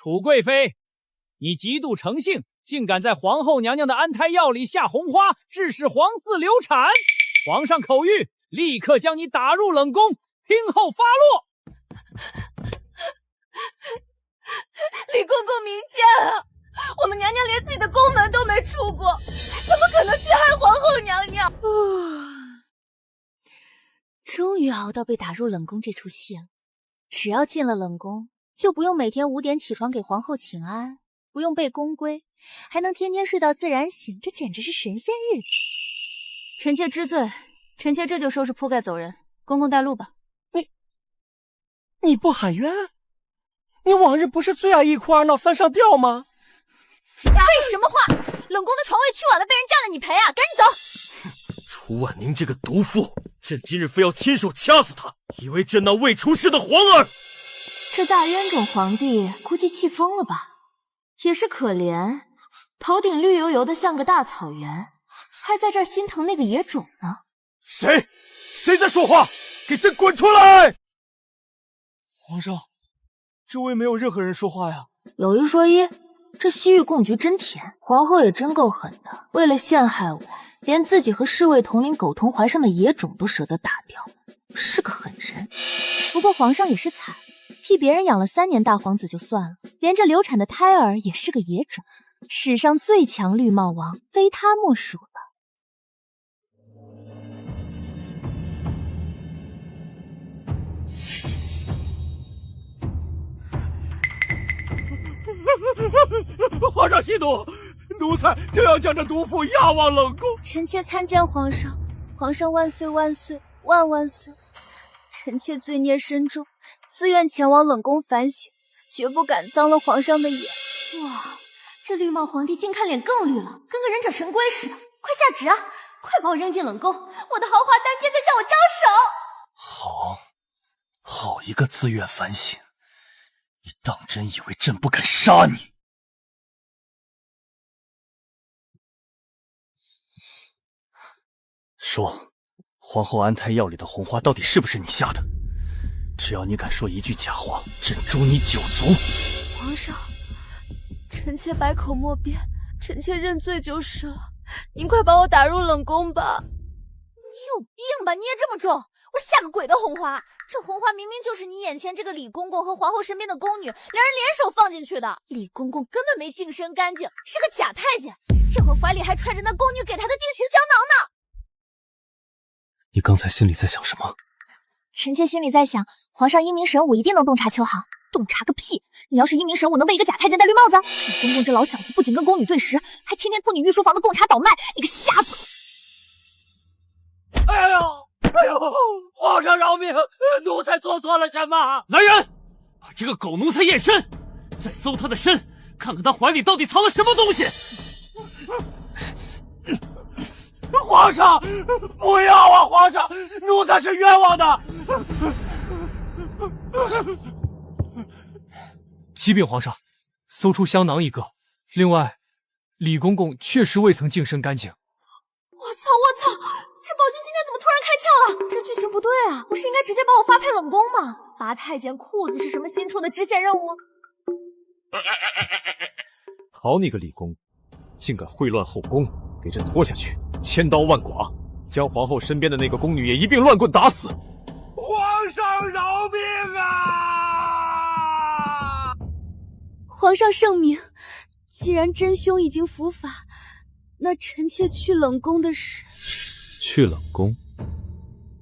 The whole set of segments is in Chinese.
楚贵妃，你极度成性，竟敢在皇后娘娘的安胎药里下红花，致使皇嗣流产！皇上口谕，立刻将你打入冷宫，听候发落。李公公明鉴啊！我们娘娘连自己的宫门都没出过，怎么可能去害皇后娘娘？终于熬到被打入冷宫这出戏了。只要进了冷宫，就不用每天5点起床给皇后请安，不用背宫规，还能天天睡到自然醒，这简直是神仙日子。臣妾知罪，臣妾这就收拾铺盖走人，公公带路吧。你不喊冤？你往日不是最爱一哭二闹三上吊吗？废什么话！冷宫的床位去晚了，被人占了，你赔啊！赶紧走！楚婉宁这个毒妇，朕今日非要亲手掐死她，以为朕那未出世的皇儿。这大冤种皇帝估计气疯了吧？也是可怜，头顶绿油油的像个大草原，还在这儿心疼那个野种呢。谁在说话？给朕滚出来！皇上，周围没有任何人说话呀。有一说一，这西域贡菊真甜，皇后也真够狠的，为了陷害我，连自己和侍卫统领苟同怀上的野种都舍得打掉，是个狠人。不过皇上也是惨，替别人养了3年大皇子就算了，连这流产的胎儿也是个野种，史上最强绿帽王，非他莫属了。皇上息怒，奴才正要将这毒妇押往冷宫。臣妾参见皇上，皇上万岁万岁万万岁！臣妾罪孽深重，自愿前往冷宫反省，绝不敢脏了皇上的眼。哇，这绿帽皇帝近看脸更绿了，跟个忍者神龟似的！快下旨啊！快把我扔进冷宫！我的豪华单间在向我招手！好一个自愿反省！你当真以为朕不敢杀你？说，皇后安胎药里的红花到底是不是你下的？只要你敢说一句假话，朕诛你9族！皇上，臣妾百口莫辩，臣妾认罪就是了。您快把我打入冷宫吧！你有病吧？捏这么重，我下个鬼的红花！这红花明明就是你眼前这个李公公和皇后身边的宫女两人联手放进去的。李公公根本没净身干净，是个假太监，这会儿怀里还揣着那宫女给他的定情香囊呢。你刚才心里在想什么？臣妾心里在想，皇上英明神武一定能洞察秋毫。洞察个屁！你要是英明神武，能被一个假太监戴绿帽子？李公公这老小子不仅跟宫女对食，还天天托你御书房的贡茶倒卖，你个瞎子！哎呦！皇上饶命！奴才做错了什么？来人，把这个狗奴才验身，再搜他的身，看看他怀里到底藏了什么东西。皇上，不要啊！皇上，奴才是冤枉的。启禀皇上，搜出香囊1个。另外，李公公确实未曾净身干净。我操！这宝金今天怎么突然开窍了？这剧情不对啊！不是应该直接把我发配冷宫吗？拔太监裤子是什么新出的支线任务？好你个李公，竟敢秽乱后宫，给朕拖下去，千刀万剐，将皇后身边的那个宫女也一并乱棍打死！皇上饶命啊！皇上圣明，既然真凶已经伏法，那臣妾去冷宫的事。去冷宫？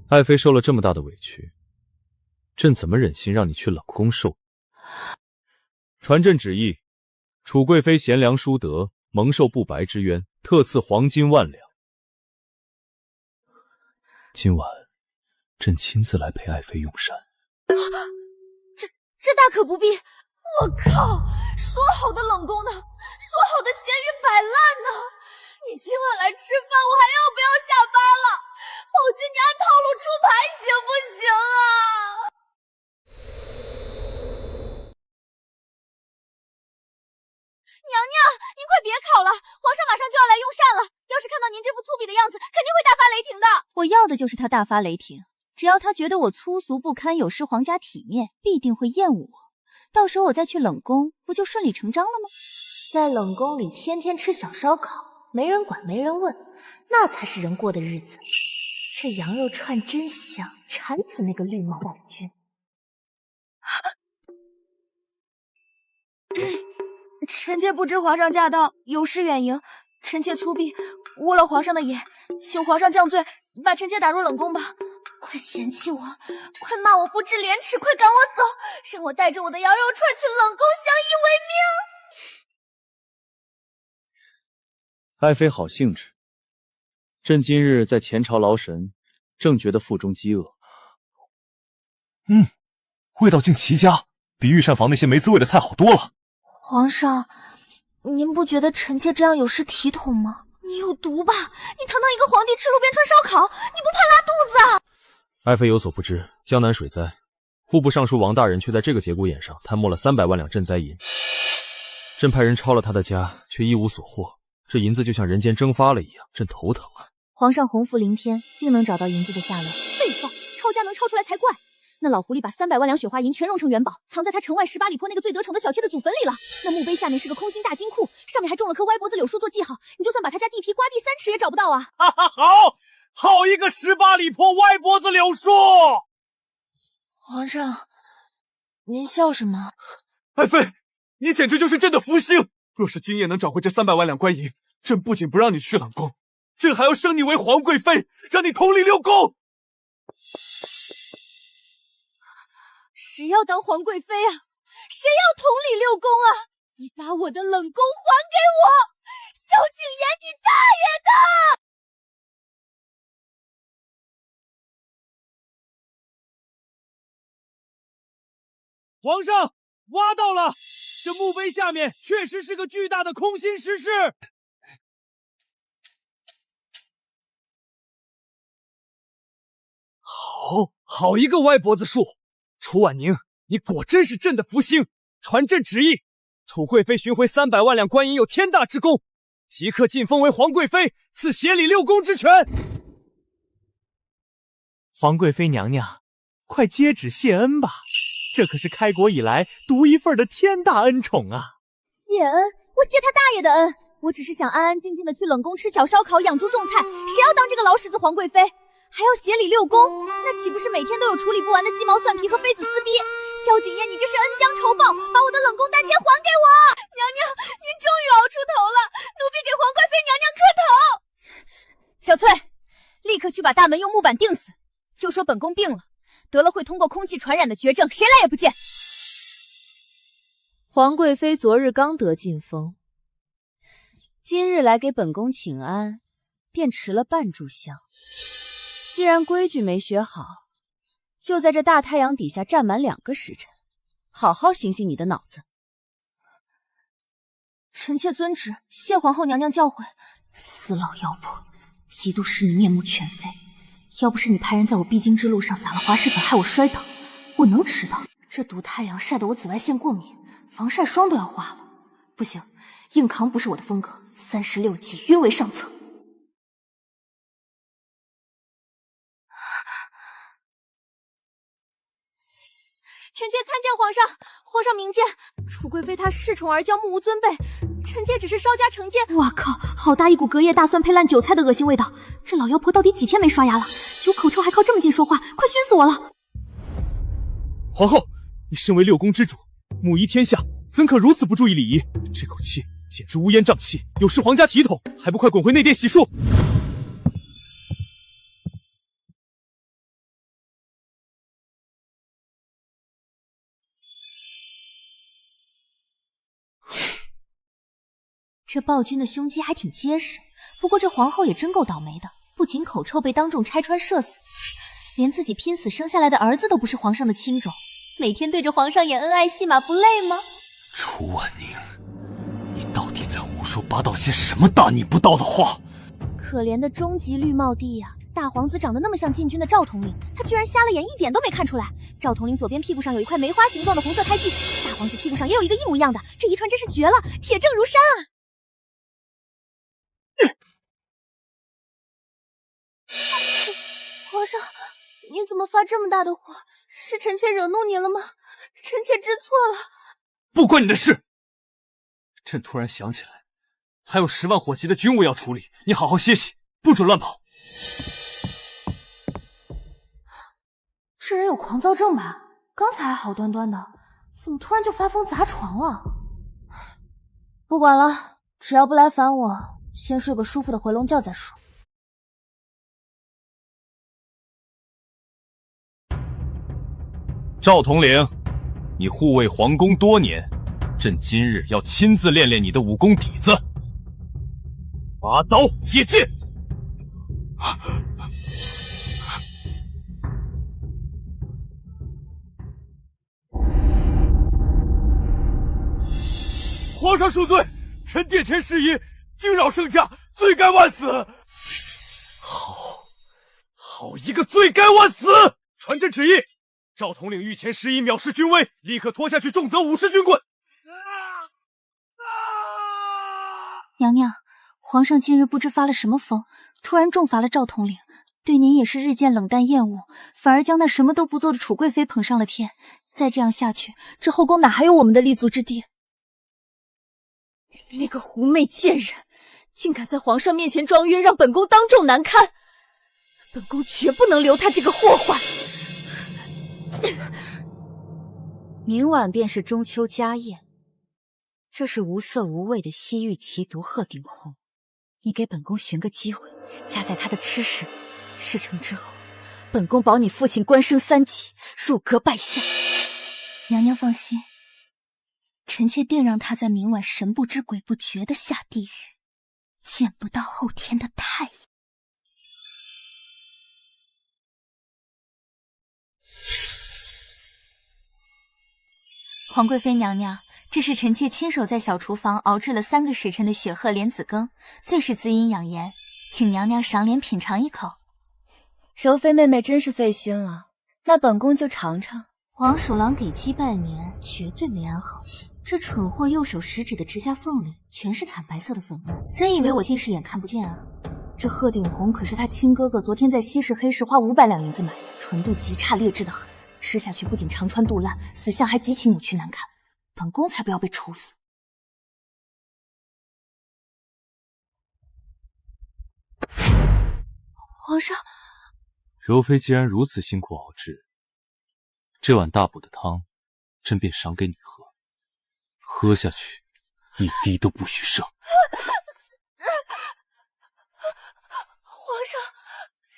爱妃受了这么大的委屈，朕怎么忍心让你去冷宫受？传朕旨意，楚贵妃贤良淑德，蒙受不白之冤，特赐黄金1万两。今晚，朕亲自来陪爱妃用膳。这大可不必！我靠，说好的冷宫呢？说好的咸鱼摆烂呢？你今晚来吃饭，我还要不要下班了？宝君，你按套路出牌行不行啊？娘娘，您快别烤了，皇上马上就要来用膳了。要是看到您这副粗鄙的样子，肯定会大发雷霆的。我要的就是他大发雷霆，只要他觉得我粗俗不堪，有失皇家体面，必定会厌恶我。到时候我再去冷宫，不就顺理成章了吗？在冷宫里天天吃小烧烤，没人管没人问，那才是人过的日子。这羊肉串真香，馋死那个绿毛大军。臣妾不知皇上驾到，有失远迎，臣妾粗鄙，误了皇上的言，请皇上降罪，把臣妾打入冷宫吧。快嫌弃我，快骂我不知廉耻，快赶我走，让我带着我的羊肉串去冷宫相依为爱妃好兴致。朕今日在前朝劳神，正觉得腹中饥饿。味道竟奇佳，比御膳房那些没滋味的菜好多了。皇上，您不觉得臣妾这样有失体统吗？你有毒吧？你堂堂一个皇帝吃路边串烧烤，你不怕拉肚子啊？爱妃有所不知，江南水灾，户部尚书王大人却在这个节骨眼上贪墨了300万两赈灾银。朕派人抄了他的家，却一无所获，这银子就像人间蒸发了一样，朕头疼啊！皇上洪福临天，定能找到银子的下落。废话，抄家能抄出来才怪。那老狐狸把300万两雪花银全融成元宝，藏在他城外18里坡那个最得宠的小妾的祖坟里了。那墓碑下面是个空心大金库，上面还种了棵歪脖子柳树做记号，你就算把他家地皮刮地3尺也找不到啊！哈哈，好一个18里坡歪脖子柳树！皇上，您笑什么？爱妃，你简直就是朕的福星！若是今夜能找回这300万两官银，朕不仅不让你去冷宫，朕还要升你为皇贵妃，让你统领6宫。谁要当皇贵妃啊？谁要统领6宫啊？你把我的冷宫还给我！萧景琰，你大爷的！皇上，挖到了！这墓碑下面确实是个巨大的空心石室。好一个歪脖子树！楚婉宁，你果真是朕的福星！传朕旨意，楚贵妃寻回300万两官银有天大之功，即刻晋封为皇贵妃，赐协理6宫之权。皇贵妃娘娘，快接旨谢恩吧！这可是开国以来独一份的天大恩宠啊！谢恩？我谢他大爷的恩！我只是想安安静静的去冷宫吃小烧烤、养猪种菜，谁要当这个老屎子皇贵妃？还要协理6宫，那岂不是每天都有处理不完的鸡毛蒜皮和妃子撕逼？萧景琰，你这是恩将仇报，把我的冷宫单间还给我！娘娘，您终于熬出头了，奴婢给皇贵妃娘娘磕头。小翠，立刻去把大门用木板钉死，就说本宫病了，得了会通过空气传染的绝症，谁来也不见。皇贵妃昨日刚得晋封，今日来给本宫请安，便迟了半炷香。既然规矩没学好，就在这大太阳底下站满2个时辰，好好醒醒你的脑子。臣妾遵旨，谢皇后娘娘教诲。死老妖婆，嫉妒使你面目全非。要不是你派人在我必经之路上撒了滑石粉，害我摔倒，我能迟到。这毒太阳晒得我紫外线过敏，防晒霜都要化了。不行，硬扛不是我的风格，36计晕为上策。臣妾参见皇上，皇上明鉴，楚贵妃她恃宠而骄，目无尊卑，臣妾只是稍加惩戒。哇靠，好大一股隔夜大蒜配烂韭菜的恶心味道！这老妖婆到底几天没刷牙了？有口臭还靠这么近说话，快熏死我了！皇后，你身为6宫之主，母仪天下，怎可如此不注意礼仪？这口气简直乌烟瘴气，有失皇家体统，还不快滚回内殿洗漱！这暴君的胸肌还挺结实，不过这皇后也真够倒霉的，不仅口臭被当众拆穿射死，连自己拼死生下来的儿子都不是皇上的亲种，每天对着皇上演恩爱戏码不累吗？楚婉宁，你到底在胡说八道些什么大逆不道的话？可怜的终极绿帽弟呀！大皇子长得那么像禁军的赵统领，他居然瞎了眼，一点都没看出来。赵统领左边屁股上有一块梅花形状的红色胎记，大皇子屁股上也有一个一模一样的，这遗传真是绝了，铁证如山啊！皇上，您怎么发这么大的火？是臣妾惹怒您了吗？臣妾知错了。不关你的事。朕突然想起来，还有10万火急的军务要处理，你好好歇息，不准乱跑。这人有狂躁症吧？刚才还好端端的，怎么突然就发疯砸床了？不管了，只要不来烦我，先睡个舒服的回笼觉再说。赵统领，你护卫皇宫多年，朕今日要亲自练练你的武功底子。拔刀解剑！皇上恕罪，臣殿前失仪，惊扰圣驾，罪该万死。好一个罪该万死！传朕旨意，赵统领御前失仪，藐视军威，立刻拖下去，重责50军棍。娘娘，皇上近日不知发了什么疯，突然重罚了赵统领，对您也是日渐冷淡厌恶，反而将那什么都不做的楚贵妃捧上了天。再这样下去，这后宫哪还有我们的立足之地？那个狐媚贱人，竟敢在皇上面前装晕，让本宫当众难堪。本宫绝不能留他这个祸患。明晚便是中秋家宴，这是无色无味的西域奇毒鹤顶红，你给本宫寻个机会，加在他的吃食，事成之后，本宫保你父亲官升3级，入阁拜相。娘娘放心，臣妾定让他在明晚神不知鬼不觉的下地狱，见不到后天的太阳。皇贵妃娘娘，这是臣妾亲手在小厨房熬制了3个时辰的雪鹤莲子羹，最是滋阴养颜，请娘娘赏脸品尝一口。柔妃妹妹真是费心了，那本宫就尝尝。黄鼠狼给鸡拜年，绝对没安好心。这蠢货右手食指的指甲缝里全是惨白色的粉末，真以为我近视眼看不见啊？这鹤顶红可是他亲哥哥昨天在西市黑市花500两银子买的，纯度极差，劣质的很。吃下去不仅肠穿肚烂，死相还极其扭曲难看，本宫才不要被愁死。皇上，柔妃既然如此辛苦熬制，这碗大补的汤，朕便赏给你喝，喝下去，一滴都不许剩。皇上，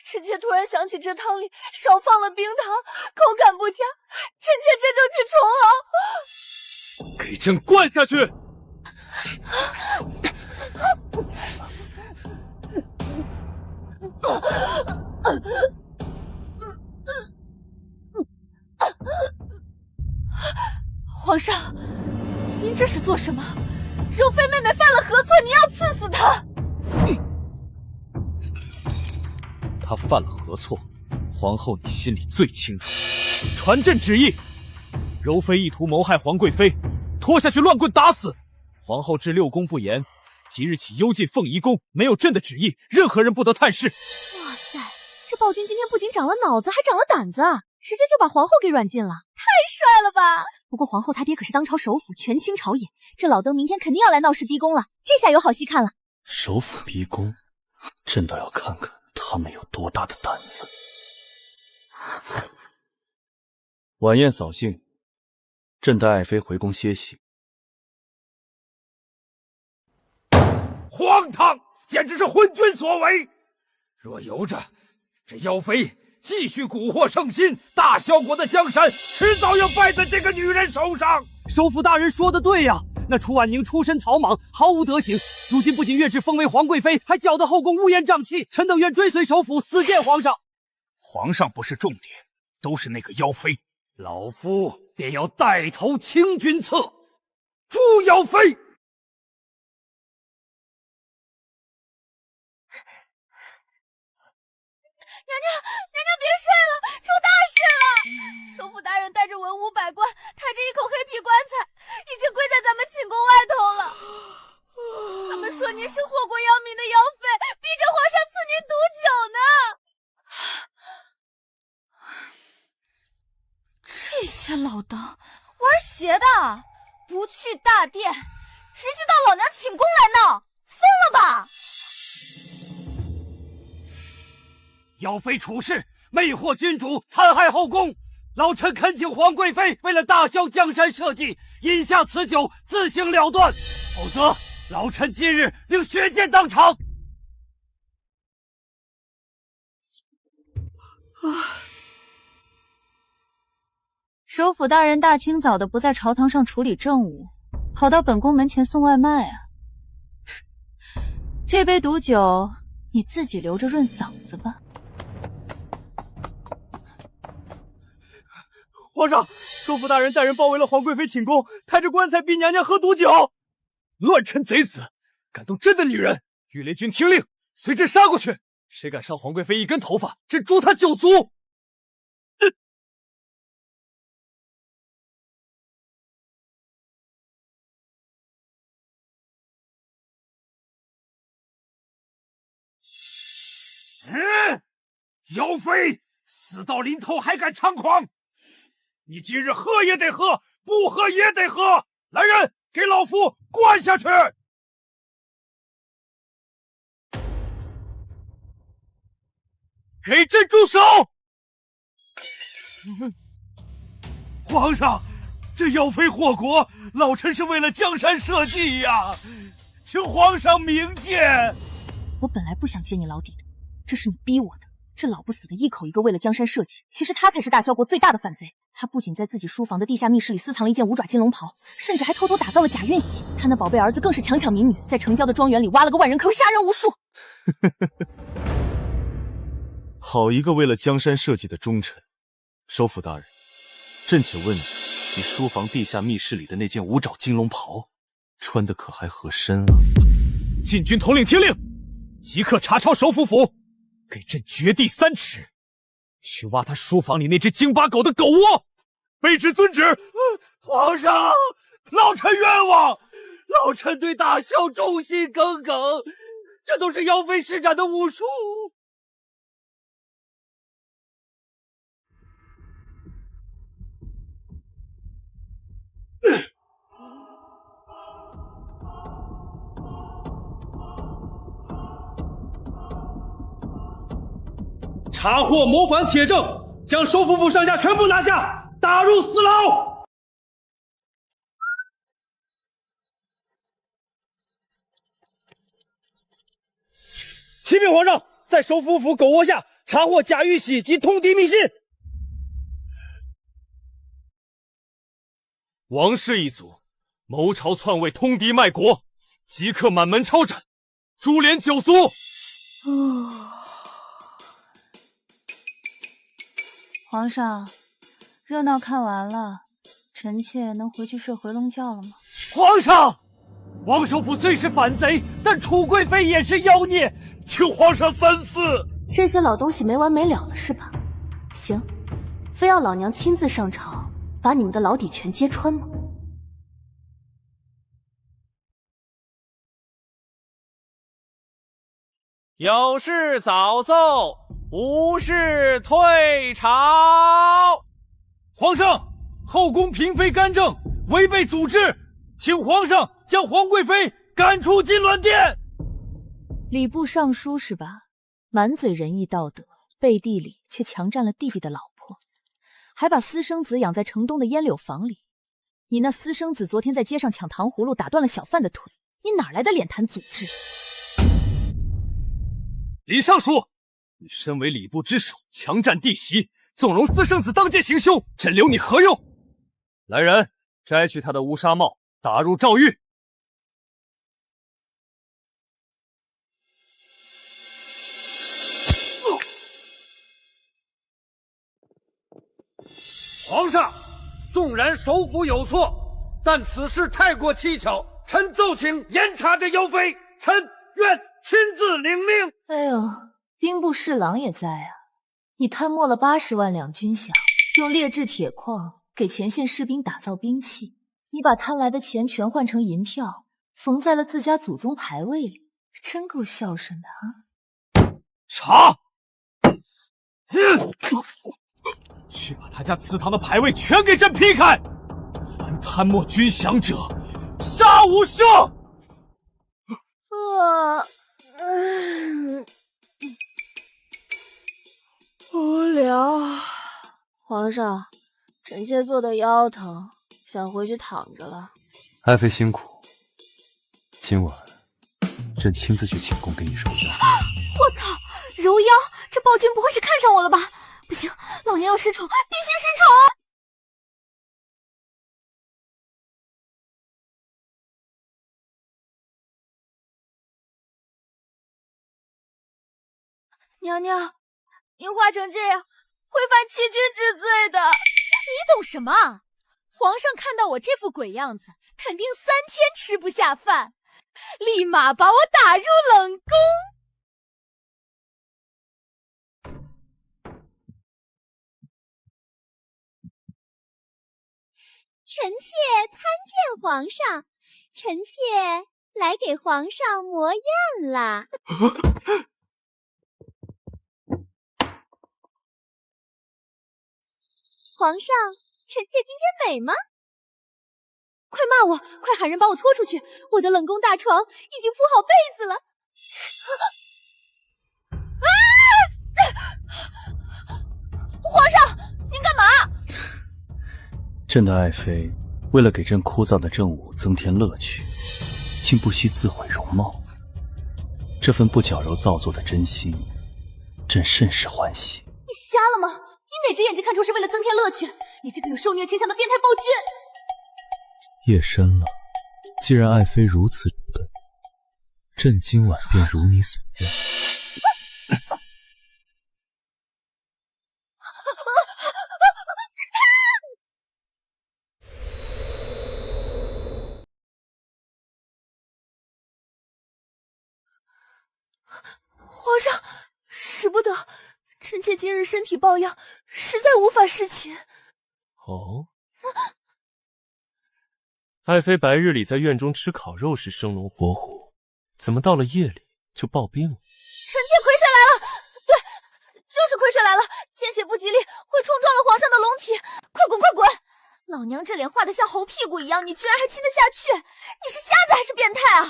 臣妾突然想起这汤里少放了冰糖，口感不佳，臣妾这就去重熬。给朕灌下去！皇上，您这是做什么？柔妃妹妹犯了何错？您要赐死她！她犯了何错？皇后你心里最清楚。传朕旨意，柔妃意图谋害皇贵妃，拖下去乱棍打死。皇后治6宫不严，即日起幽禁凤仪宫，没有朕的旨意，任何人不得探视。哇塞，这暴君今天不仅长了脑子，还长了胆子啊！直接就把皇后给软禁了，太帅了吧！不过皇后她爹可是当朝首辅，权倾朝野，这老登明天肯定要来闹事逼宫了，这下有好戏看了。首辅逼宫，朕倒要看看他们有多大的胆子。晚宴扫兴，朕带爱妃回宫歇息。荒唐，简直是昏君所为！若由着这妖妃继续蛊惑圣心，大萧国的江山迟早要败在这个女人手上。首府大人说的对呀，那楚婉宁出身草莽，毫无德行，如今不仅越制封为皇贵妃，还搅得后宫乌烟瘴气。臣等愿追随首府，死见皇上。皇上不是重点，都是那个妖妃。老夫便要带头清君侧，诛妖妃。娘娘别睡了，出大事了！首府大人带着文武百官，抬着一口黑皮棺材，已经跪在咱们寝宫外头了。他们说您是祸国殃民的妖妃，逼着皇上赐您毒酒呢。这些老登，邪的，不去大殿，直接到老娘寝宫来闹，疯了吧？妖妃处事，魅惑君主，残害后宫。老臣恳请皇贵妃为了大萧江山社稷，饮下此酒，自行了断，否则老臣今日令血溅当场。首府大人大清早的不在朝堂上处理政务，跑到本宫门前送外卖啊！这杯毒酒你自己留着润嗓子吧。皇上，首府大人带人包围了皇贵妃寝宫，抬着棺材逼娘娘喝毒酒。乱臣贼子，敢动朕的女人！御雷军听令，随朕杀过去！谁敢伤皇贵妃一根头发，朕诛他9族！妖妃死到临头还敢猖狂！你今日喝也得喝，不喝也得喝！来人，给老夫灌下去！给朕住手！皇上，这妖妃祸国，老臣是为了江山社稷呀，请皇上明鉴。我本来不想揭你老底的，这是你逼我的。这老不死的一口一个为了江山社稷，其实他才是大萧国最大的反贼。他不仅在自己书房的地下密室里私藏了一件五爪金龙袍，甚至还偷偷打造了假运玺。他那宝贝儿子更是强抢民女，在城郊的庄园里挖了个万人坑，杀人无数。好一个为了江山社稷的忠臣！首府大人，朕且问你，你书房地下密室里的那件五爪金龙袍，穿的可还合身啊？禁军统领听令，即刻查抄首府府，给朕掘地3尺，去挖他书房里那只京巴狗的狗窝。卑职遵旨。皇上，老臣冤枉，老臣对大萧忠心耿耿，这都是妖妃施展的巫术。查获谋反铁证，将首府府上下全部拿下，打入死牢。启禀皇上，在首府府狗窝下查获假玉玺及通敌密信。王氏一族谋朝篡位，通敌卖国，即刻满门抄斩，株连9族。皇上，热闹看完了，臣妾能回去睡回笼觉了吗？皇上，王首府虽是反贼，但楚贵妃也是妖孽，请皇上3思。这些老东西没完没了了是吧？行，非要老娘亲自上朝，把你们的老底全揭穿吗？有事早奏，无事退朝。皇上，后宫嫔妃干政，违背祖制，请皇上将皇贵妃赶出金銮殿。礼部尚书是吧？满嘴仁义道德，背地里却强占了弟弟的老婆，还把私生子养在城东的烟柳房里。你那私生子昨天在街上抢糖葫芦，打断了小贩的腿，你哪来的脸谈祖制？李尚书，你身为礼部之首，强占弟媳，纵容私生子当街行凶，朕留你何用？来人，摘去他的乌纱帽，打入诏狱。皇上，纵然首府有错，但此事太过蹊跷，臣奏请严查这妖妃，臣愿亲自领命。哎呦，兵部侍郎也在啊！你贪没了80万两军饷，用劣质铁矿给前线士兵打造兵器，你把贪来的钱全换成银票，缝在了自家祖宗牌位里，真够孝顺的啊！查！去把他家祠堂的牌位全给朕劈开！凡贪墨军饷者，杀无赦！无聊。皇上，臣妾坐的腰疼，想回去躺着了。爱妃辛苦，今晚朕亲自去寝宫给你揉腰。我操，揉腰！这暴君不会是看上我了吧？不行，老娘要失宠，必须失宠！娘娘，您化成这样，会犯欺君之罪的。你懂什么？皇上看到我这副鬼样子，肯定3天吃不下饭，立马把我打入冷宫。臣妾参见皇上，臣妾来给皇上磨样啦。皇上，臣妾今天美吗？快骂我！快喊人把我拖出去！我的冷宫大床已经铺好被子了。皇上，您干嘛？朕的爱妃为了给朕枯燥的政务增添乐趣，竟不惜自毁容貌。这份不矫揉造作的真心，朕甚是欢喜。你瞎了吗？你哪只眼睛看出是为了增添乐趣？你这个有受虐倾向的变态暴君！夜深了，既然爱妃如此主动，朕今晚便如你所愿。皇上，使不得，臣妾今日身体抱恙，实在无法侍寝。哦，爱妃白日里在院中吃烤肉时生龙活虎，怎么到了夜里就暴病了？臣妾癸水来了，对，就是癸水来了，见血不吉利，会冲撞了皇上的龙体。快滚，快滚！老娘这脸画得像猴屁股一样，你居然还亲得下去？你是瞎子还是变态啊？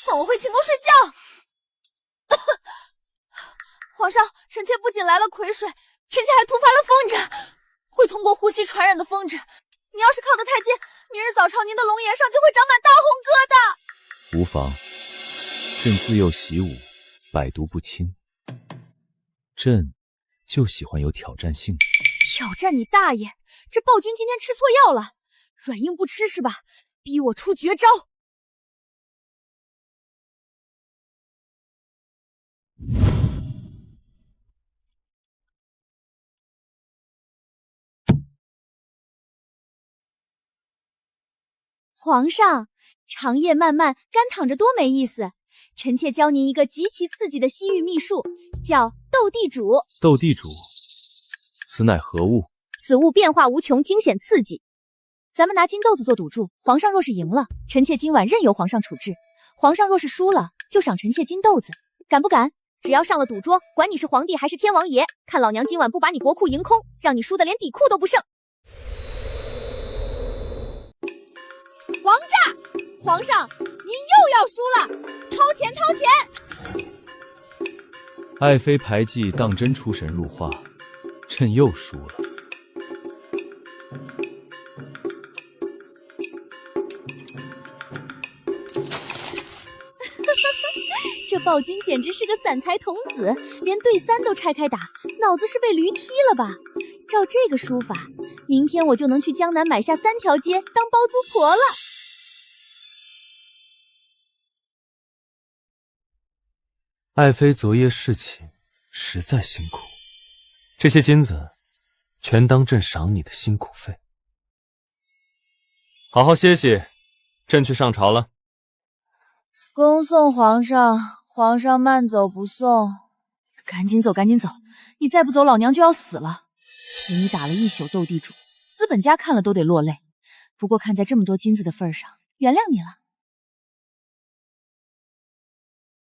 放我回寝宫睡觉。皇上，臣妾不仅来了癸水，臣妾还突发了风疹，会通过呼吸传染的风疹。你要是靠得太近，明日早朝您的龙颜上就会长满大红疙瘩。无妨，朕自幼习武，百毒不侵。朕就喜欢有挑战性的。挑战你大爷！这暴君今天吃错药了，软硬不吃是吧？逼我出绝招！皇上，长夜漫漫，干躺着多没意思。臣妾教您一个极其刺激的西域秘术，叫斗地主。斗地主，此乃何物？此物变化无穷，惊险刺激。咱们拿金豆子做赌注，皇上若是赢了，臣妾今晚任由皇上处置；皇上若是输了，就赏臣妾金豆子。敢不敢？只要上了赌桌，管你是皇帝还是天王爷，看老娘今晚不把你国库赢空，让你输得连底裤都不剩。王炸！皇上，您又要输了！掏钱，掏钱！爱妃牌技当真出神入化，朕又输了。这暴君简直是个散财童子，连对3都拆开打，脑子是被驴踢了吧？照这个输法，明天我就能去江南买下3条街当包租婆了。爱妃昨夜侍寝，实在辛苦，这些金子全当朕赏你的辛苦费。好好歇息，朕去上朝了。恭送皇上，皇上慢走不送。赶紧走，赶紧走！你再不走，老娘就要死了。给你打了一宿斗地主，资本家看了都得落泪。不过看在这么多金子的份上，原谅你了。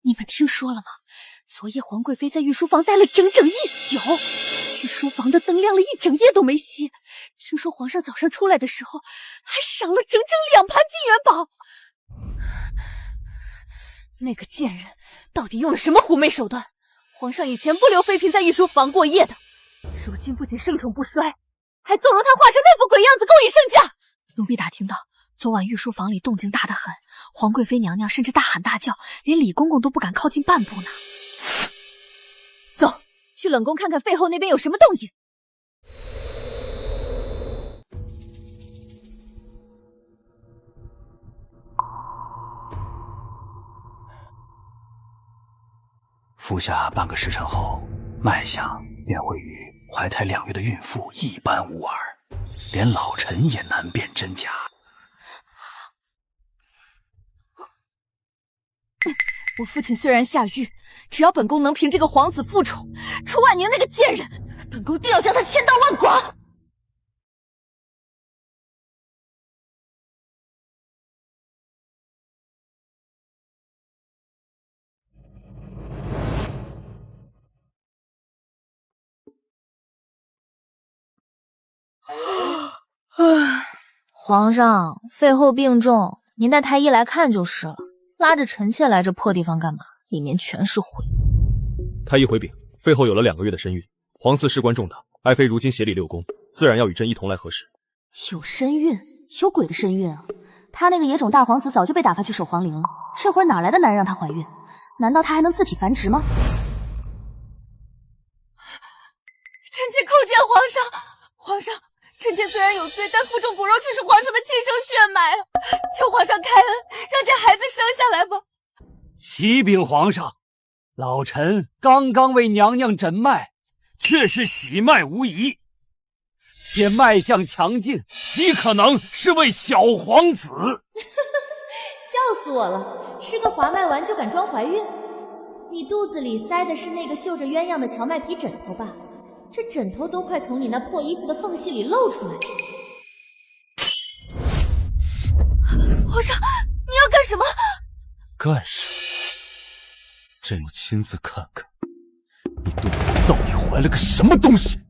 你们听说了吗？昨夜皇贵妃在御书房待了整整1宿。御书房的灯亮了一整夜都没熄，听说皇上早上出来的时候还赏了整整2盘金元宝。那个贱人到底用了什么狐媚手段？皇上以前不留妃嫔在御书房过夜的，如今不仅盛宠不衰，还纵容她化成那副鬼样子勾引圣驾。奴婢打听到，昨晚御书房里动静大得很，皇贵妃娘娘甚至大喊大叫，连李公公都不敢靠近半步呢。走，去冷宫看看废后那边有什么动静。服下半个时辰后，脉象便会与怀胎2月的孕妇一般无二，连老臣也难辨真假。我父亲虽然下狱，只要本宫能凭这个皇子复宠，除婉宁那个贱人，本宫定要将他千刀万剐。皇上，废后病重，您带太医来看就是了。拉着臣妾来这破地方干嘛？里面全是灰。太医回禀，废后有了2个月的身孕，皇嗣事关重大，爱妃如今协理6宫，自然要与朕一同来核实。有身孕？有鬼的身孕啊！他那个野种大皇子早就被打发去守皇陵了，这会儿哪来的男人让她怀孕？难道她还能自体繁殖吗？臣妾叩见皇上，皇上。臣妾虽然有罪，但腹中骨肉却是皇上的亲生血脉啊！求皇上开恩，让这孩子生下来吧。启禀皇上，老臣刚刚为娘娘诊脉，确是喜脉无疑，且脉象强劲，极可能是位小皇子。笑死我了！吃个滑脉丸就敢装怀孕？你肚子里塞的是那个绣着鸳鸯的荞麦皮枕头吧？这枕头都快从你那破衣服的缝隙里露出来了。皇上，你要干什么？干什么？朕要亲自看看你肚子里到底怀了个什么东西。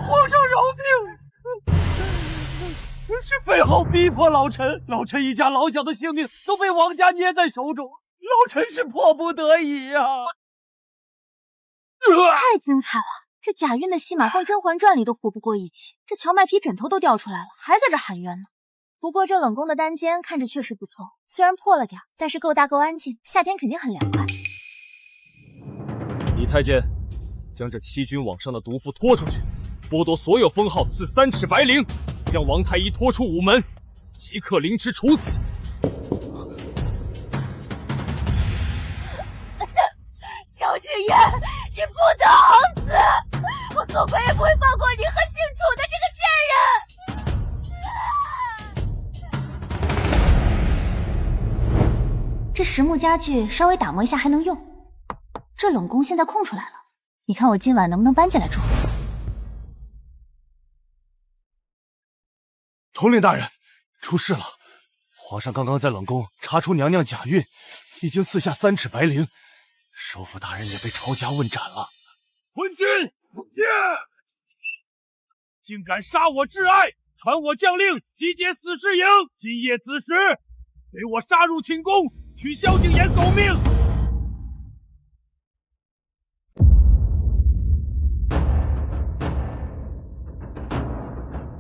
皇上饶命！是废后逼迫老臣，老臣一家老小的性命都被王家捏在手中，老臣是迫不得已呀！太精彩了！这假孕的戏码放《甄嬛传》里都活不过一集，这荞麦皮枕头都掉出来了，还在这喊冤呢。不过这冷宫的单间看着确实不错，虽然破了点，但是够大够安静，夏天肯定很凉快。李太监，将这欺君罔上的毒妇拖出去，剥夺所有封号，赐3尺白绫，将王太医拖出午门，即刻凌迟处死。萧景琰，你不得好死！我祖国也不会放过你和姓楚的这个贱人！这实木家具稍微打磨一下还能用，这冷宫现在空出来了，你看我今晚能不能搬进来住？统领大人，出事了！皇上刚刚在冷宫查出娘娘假孕，已经赐下3尺白绫，首辅大人也被抄家问斩了。昏君，竟敢杀我挚爱，传我将令，集结死尸营，今夜子时，给我杀入寝宫，取萧景琰狗命！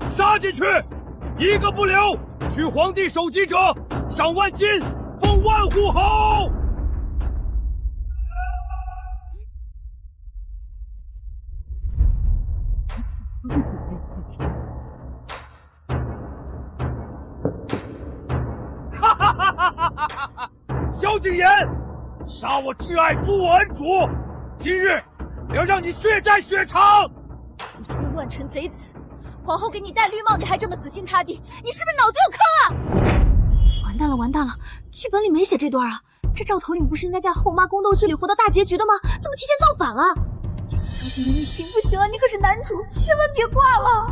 杀进去，一个不留！取皇帝首级者，赏万金，封万户侯！哈哈哈哈哈哈！萧景琰，杀我挚爱，诛我恩主，今日要让你血债血偿！你这个乱臣贼子！皇后给你戴绿帽，你还这么死心塌地，你是不是脑子有坑啊？完蛋了，完蛋了！剧本里没写这段啊！这赵头领不是应该在后妈宫斗剧里活到大结局的吗？怎么提前造反了？小姐姐，你行不行啊？你可是男主，千万别挂了。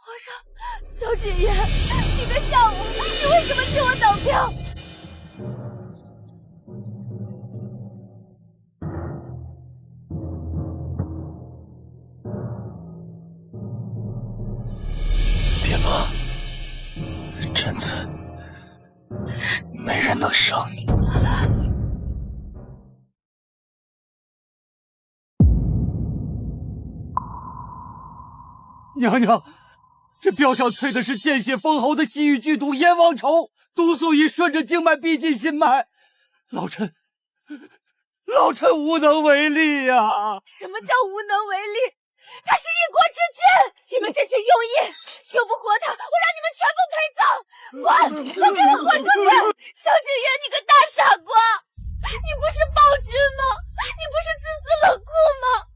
皇上，小姐姐，你在吓我，你为什么替我挡掉？别怕，朕子没人能伤你。娘娘，这标上催的是见血封喉的西域剧毒燕王愁，毒素已顺着经脉逼近心脉，老臣无能为力呀！什么叫无能为力？他是一国之君，你们这群庸医救不活他，我让你们全部陪葬！滚！都给我滚出去！小姐姐，你个大傻瓜，你不是暴君吗？你不是自私冷酷吗？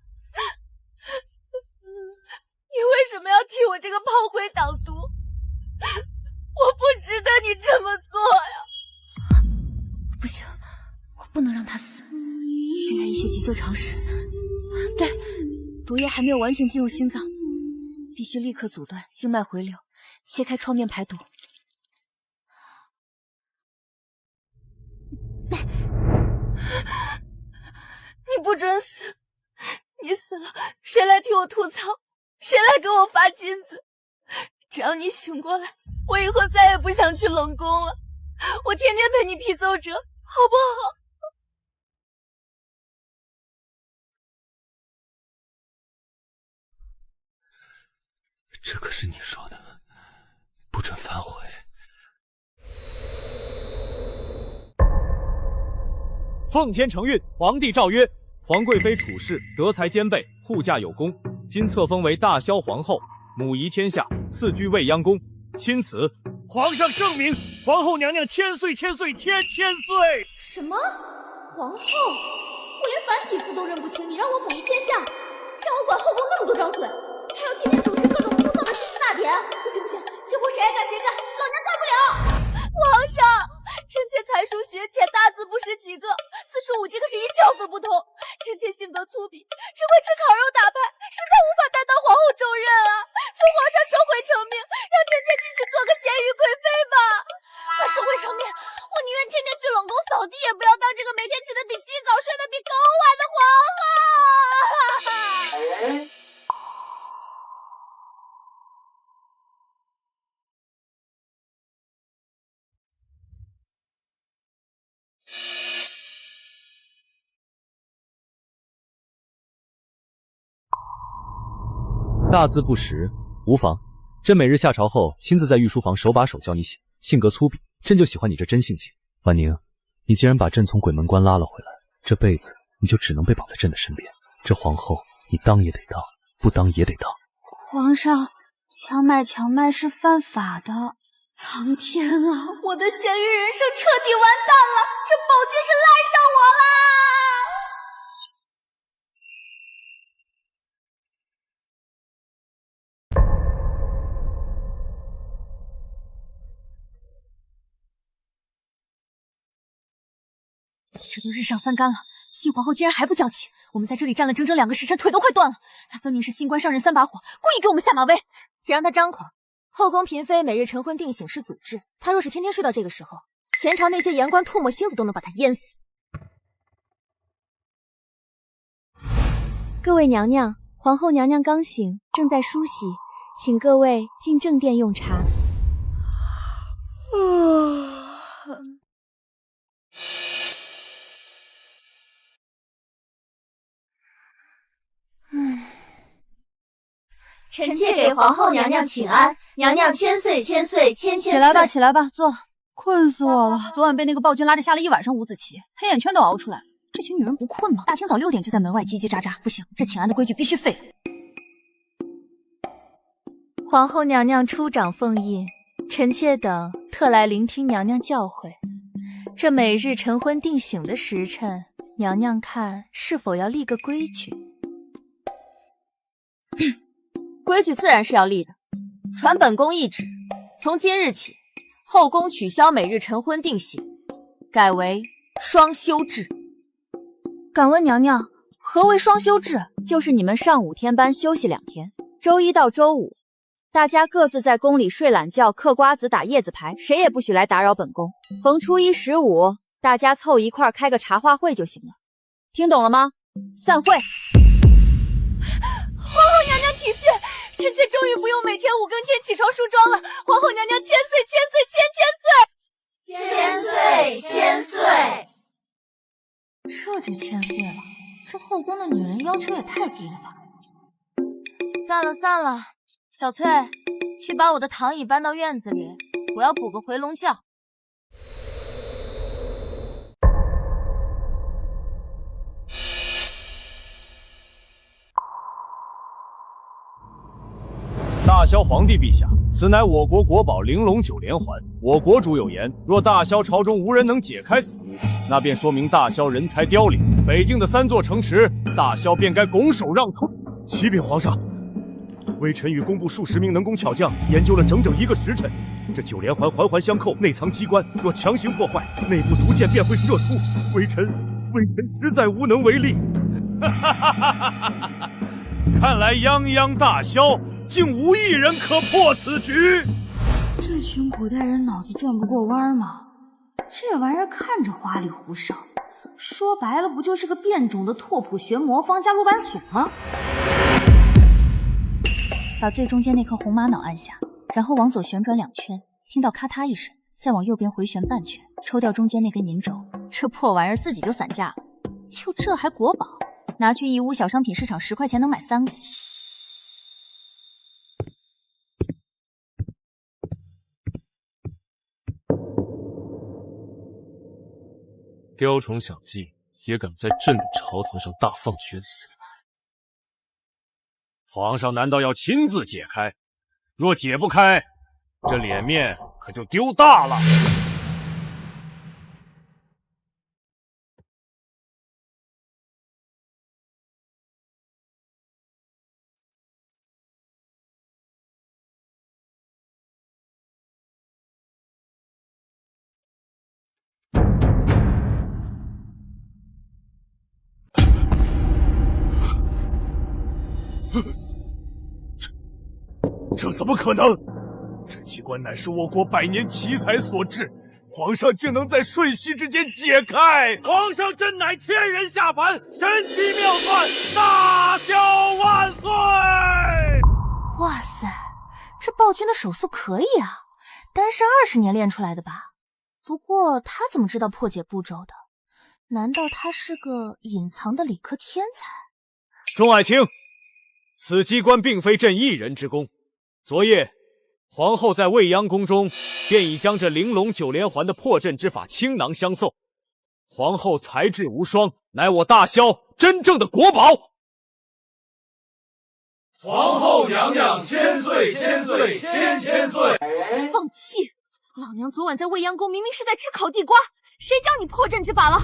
你为什么要替我这个炮灰挡毒？我不值得你这么做呀！不行，我不能让他死。现代医学急救常识，对，毒液还没有完全进入心脏，必须立刻阻断经脉回流，切开创面排毒。你不准死！你死了，谁来替我吐槽？谁来给我发金子？只要你醒过来，我以后再也不想去冷宫了。我天天陪你批奏折，好不好？这可是你说的，不准反悔。奉天承运，皇帝诏曰：皇贵妃处事德才兼备，护驾有功，今册封为大萧皇后，母仪天下，赐居未央宫。钦此。皇上圣明，皇后娘娘千岁千岁千岁！什么？皇后？我连繁体字都认不清，你让我母仪天下，让我管后宫那么多张嘴，还要天天主持各种枯燥的祭祀大典？不行不行，这活谁爱干谁干，老娘干不了！皇上，臣妾才疏学浅，大字不识几个，四书五经可是一窍分不通。臣妾性格粗鄙，只会吃烤肉打牌，实在无法担当皇后重任啊！求皇上收回成命，让臣妾继续做个咸鱼贵妃吧！快收回成命，我宁愿天天去冷宫扫地，也不要当这个每天起得比鸡早睡得比狗晚的皇后！大字不识，无妨。朕每日下朝后，亲自在御书房手把手教你写。性格粗鄙，朕就喜欢你这真性情。婉宁，你既然把朕从鬼门关拉了回来，这辈子你就只能被绑在朕的身边。这皇后，你当也得当，不当也得当。皇上，强买是犯法的。苍天啊，我的咸鱼人生彻底完蛋了，这宝剑是赖上我啦！这都日上三竿了，新皇后竟然还不交齐！我们在这里站了整整2个时辰，腿都快断了。她分明是新官上任3把火，故意给我们下马威。且让她张狂。后宫嫔妃每日晨昏定省是祖制，她若是天天睡到这个时候，前朝那些言官唾沫星子都能把她淹死。各位娘娘，皇后娘娘刚醒，正在梳洗，请各位进正殿用茶。臣妾给皇后娘娘请安，娘娘千岁千岁千千岁。起来吧，起来吧，坐。困死我了，昨晚被那个暴君拉着下了一晚上五子棋，黑眼圈都熬出来了。这群女人不困吗？大清早6点就在门外叽叽喳喳，不行，这请安的规矩必须废。皇后娘娘出掌奉印，臣妾等特来聆听娘娘教诲。这每日晨昏定省的时辰，娘娘看是否要立个规矩？规矩自然是要立的。传本宫懿旨，从今日起，后宫取消每日晨昏定省，改为双休制。敢问娘娘，何为双休制？就是你们上5天班，休息2天，周一到周五，大家各自在宫里睡懒觉、嗑瓜子、打叶子牌，谁也不许来打扰本宫。逢初一、15，大家凑一块开个茶话会就行了。听懂了吗？散会。皇后娘娘体恤，臣妾终于不用每天5更天起床梳妆了。皇后娘娘千岁千岁千千岁！千岁千岁！这就千岁了，这后宫的女人要求也太低了吧？散了散了，小翠，去把我的躺椅搬到院子里，我要补个回笼觉。大萧皇帝陛下，此乃我国国宝玲珑9连环。我国主有言，若大萧朝中无人能解开此物，那便说明大萧人才凋零。北境的3座城池，大萧便该拱手让渡。启禀皇上，微臣与工部数十名能工巧匠研究了整整1个时辰。这9连环环环相扣，内藏机关，若强行破坏，内部毒箭便会射出。微臣实在无能为力。看来泱泱大萧竟无一人可破此局。这群古代人脑子转不过弯吗？这玩意儿看着花里胡哨，说白了不就是个变种的拓扑玄魔方加罗版组吗？把最中间那颗红玛瑙按下，然后往左旋转2圈，听到咔嗒一声，再往右边回旋半圈，抽掉中间那根银轴。这破玩意儿自己就散架了，就这还国宝？拿去义乌小商品市场10块钱能买3个。雕虫小技，也敢在朕的朝堂上大放厥词！皇上难道要亲自解开？若解不开，这脸面可就丢大了。这怎么可能？这器官乃是我国100年奇才所制，皇上竟能在瞬息之间解开！皇上真乃天人下凡，神机妙算，大萧万岁！哇塞，这暴君的手速可以啊，单身20年练出来的吧？不过他怎么知道破解步骤的？难道他是个隐藏的理科天才？众爱卿，此机关并非朕一人之功。昨夜，皇后在未央宫中便已将这玲珑9连环的破阵之法倾囊相授。皇后才智无双，乃我大萧真正的国宝。皇后娘娘千岁千岁千千岁！放弃！老娘昨晚在未央宫明明是在吃烤地瓜，谁教你破阵之法了？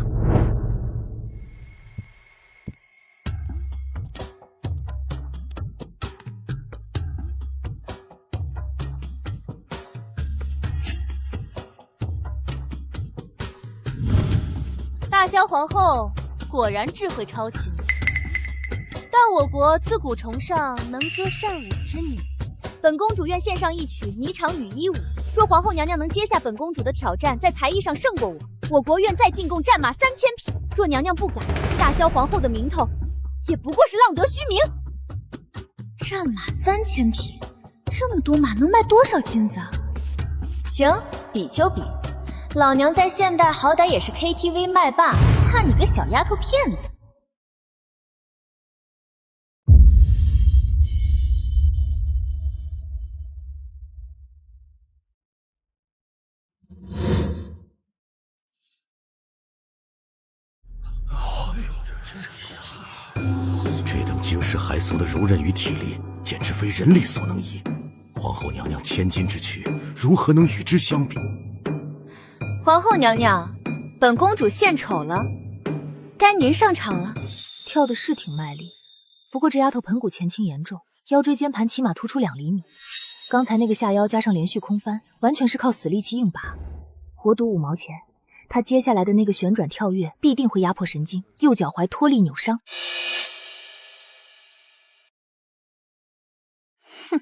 大萧皇后果然智慧超群，但我国自古崇尚能歌善舞之女。本公主愿献上一曲霓裳羽衣舞，若皇后娘娘能接下本公主的挑战，在才艺上胜过我，我国愿再进贡战马3000匹。若娘娘不敢，大萧皇后的名头也不过是浪得虚名。战马3000匹，这么多马能卖多少金子啊？行，比就比。老娘在现代好歹也是 KTV 麦霸，怕你个小丫头片子？这等惊世骇俗的柔韧与体力，简直非人力所能及。皇后娘娘千金之躯，如何能与之相比？皇后娘娘，本公主献丑了，该您上场了。跳的是挺卖力，不过这丫头盆骨前倾严重，腰椎间盘起码突出2厘米。刚才那个下腰加上连续空翻，完全是靠死力气硬拔。活赌5毛钱，他接下来的那个旋转跳跃必定会压迫神经，右脚踝脱力扭伤。哼！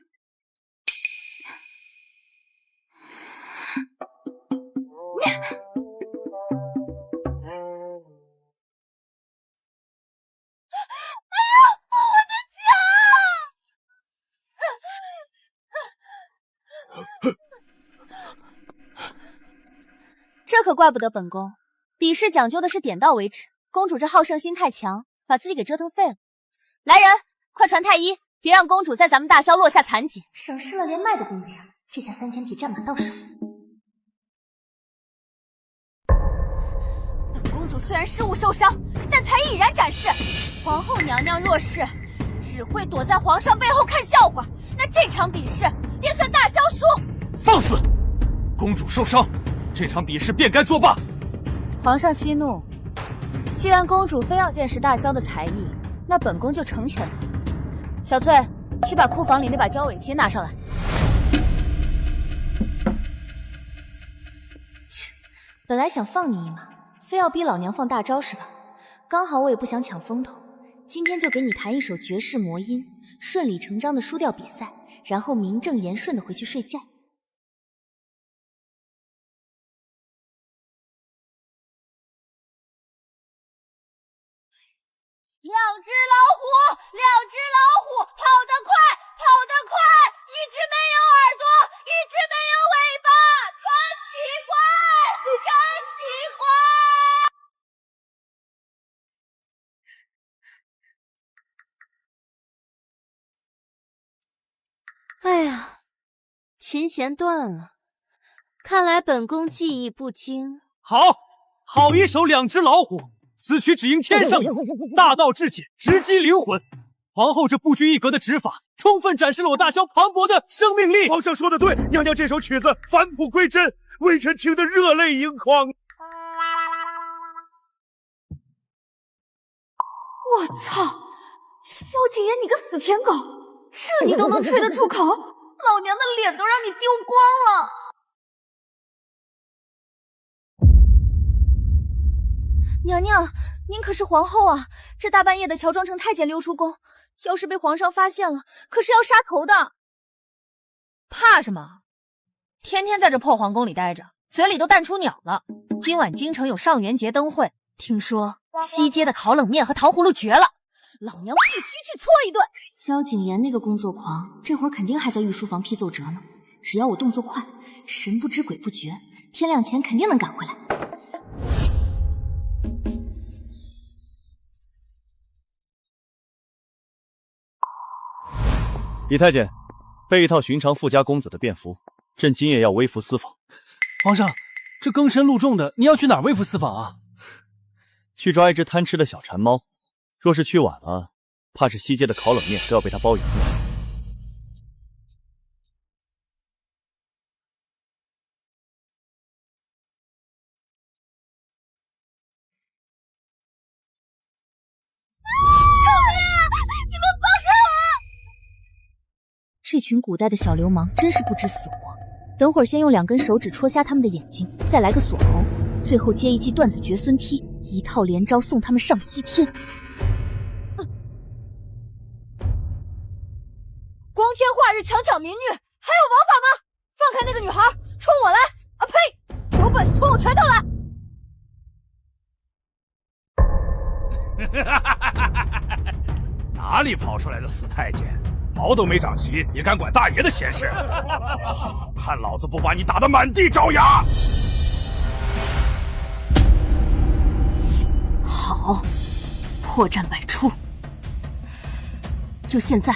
这可怪不得本宫，比试讲究的是点到为止。公主这好胜心太强，把自己给折腾废了。来人，快传太医，别让公主在咱们大萧落下残疾。省事了，连脉都不用抢，这下3000匹占满到手。本公主虽然失误受伤，但才艺已然展示。皇后娘娘若是只会躲在皇上背后看笑话，那这场比试便算大萧输。放肆！公主受伤，这场比试便该作罢。皇上息怒，既然公主非要见识大萧的才艺，那本宫就成全了。小翠，去把库房里那把交尾切拿上来。切，本来想放你一马，非要逼老娘放大招是吧？刚好我也不想抢风头，今天就给你弹一首绝世魔音，顺理成章的输掉比赛，然后名正言顺的回去睡觉。2只老虎跑得快，一只没有耳朵，一只没有尾巴，真奇怪，哎呀，琴弦断了，看来本宫技艺不精。好一首2只老虎，此曲只应天上有，大道至简，直击灵魂。皇后这不拘一格的指法，充分展示了我大萧磅礴的生命力。皇上说的对，娘娘这首曲子返璞归真，微臣听得热泪盈眶。我操！萧景琰，你个死舔狗，这你都能吹得出口，老娘的脸都让你丢光了。娘娘，您可是皇后啊，这大半夜的乔装成太监溜出宫，要是被皇上发现了，可是要杀头的。怕什么？天天在这破皇宫里待着，嘴里都淡出鸟了。今晚京城有上元节灯会，听说西街的烤冷面和糖葫芦绝了，老娘必须去搓一顿。萧景琰那个工作狂，这会儿肯定还在御书房批奏折呢。只要我动作快，神不知鬼不觉，天亮前肯定能赶回来。李太监，备一套寻常富家公子的便服，朕今夜要微服私访。皇上，这更深露重的，你要去哪儿微服私访啊？去抓一只贪吃的小馋猫，若是去晚了，怕是西街的烤冷面都要被他包圆了。这群古代的小流氓真是不知死活。等会儿先用2根手指戳瞎他们的眼睛，再来个锁喉，最后接一记断子绝孙踢，一套连招送他们上西天。光天化日强抢民女，还有王法吗？放开那个女孩，冲我来！啊呸！有本事冲我拳头来！哪里跑出来的死太监？毛都没长齐，你敢管大爷的闲事？看老子不把你打得满地找牙！好，破绽百出。就现在，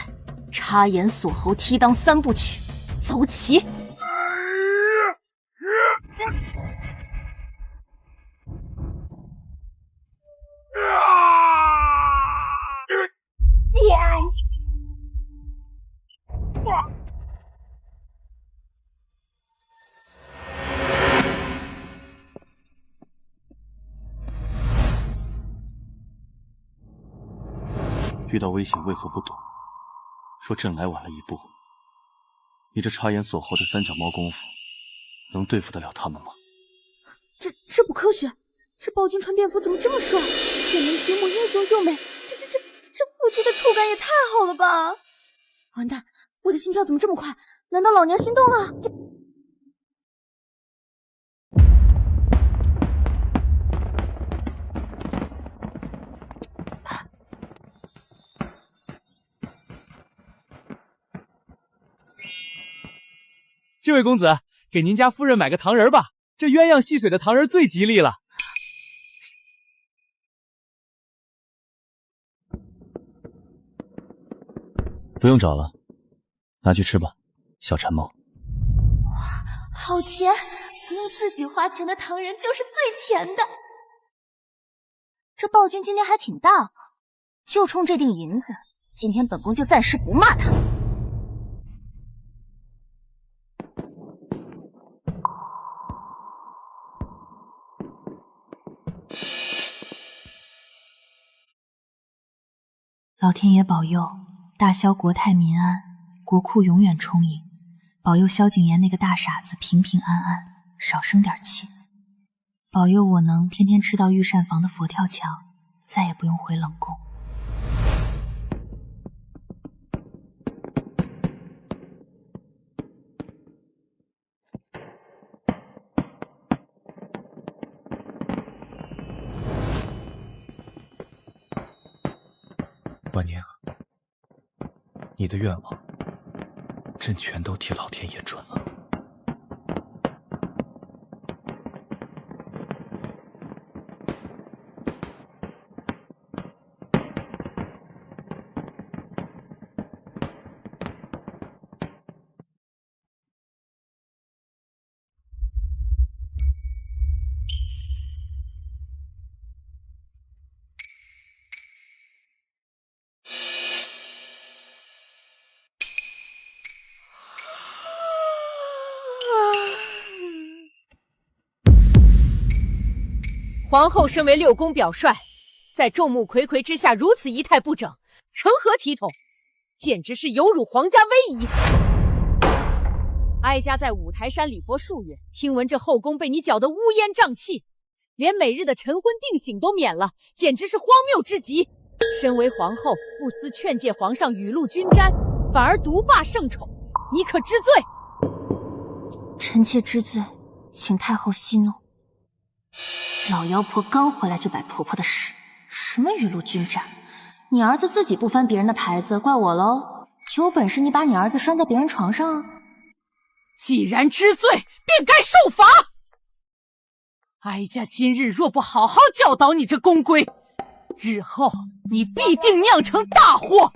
插眼锁喉踢裆3部曲，走起！遇到危险为何不躲？若朕来晚了一步，你这插眼锁喉的三脚猫功夫，能对付得了他们吗？这不科学！这暴君穿便服怎么这么帅？显灵邪母，英雄救美，这腹肌的触感也太好了吧！完蛋，我的心跳怎么这么快？难道老娘心动了？这位公子，给您家夫人买个糖人吧，这鸳鸯戏水的糖人最吉利了。不用找了，拿去吃吧，小馋猫。哇，好甜！不用自己花钱的糖人就是最甜的。这暴君今天还挺大，就冲这锭银子，今天本宫就暂时不骂他。老天爷保佑，大萧国泰民安，国库永远充盈，保佑萧景琰那个大傻子平平安安，少生点气，保佑我能天天吃到御膳房的佛跳墙，再也不用回冷宫。婉宁，你的愿望，朕全都替老天爷准了。皇后身为六宫表率，在众目睽睽之下如此仪态不整，成何体统？简直是有辱皇家威仪！哀家在五台山礼佛数月，听闻这后宫被你搅得乌烟瘴气，连每日的晨昏定省都免了，简直是荒谬之极。身为皇后，不思劝诫皇上雨露均沾，反而独霸圣宠，你可知罪？臣妾知罪，请太后息怒。老妖婆刚回来就摆婆婆的事，什么雨露均沾？你儿子自己不翻别人的牌子，怪我喽？有本事你把你儿子拴在别人床上啊！既然知罪，便该受罚。哀家今日若不好好教导你这宫规，日后你必定酿成大祸。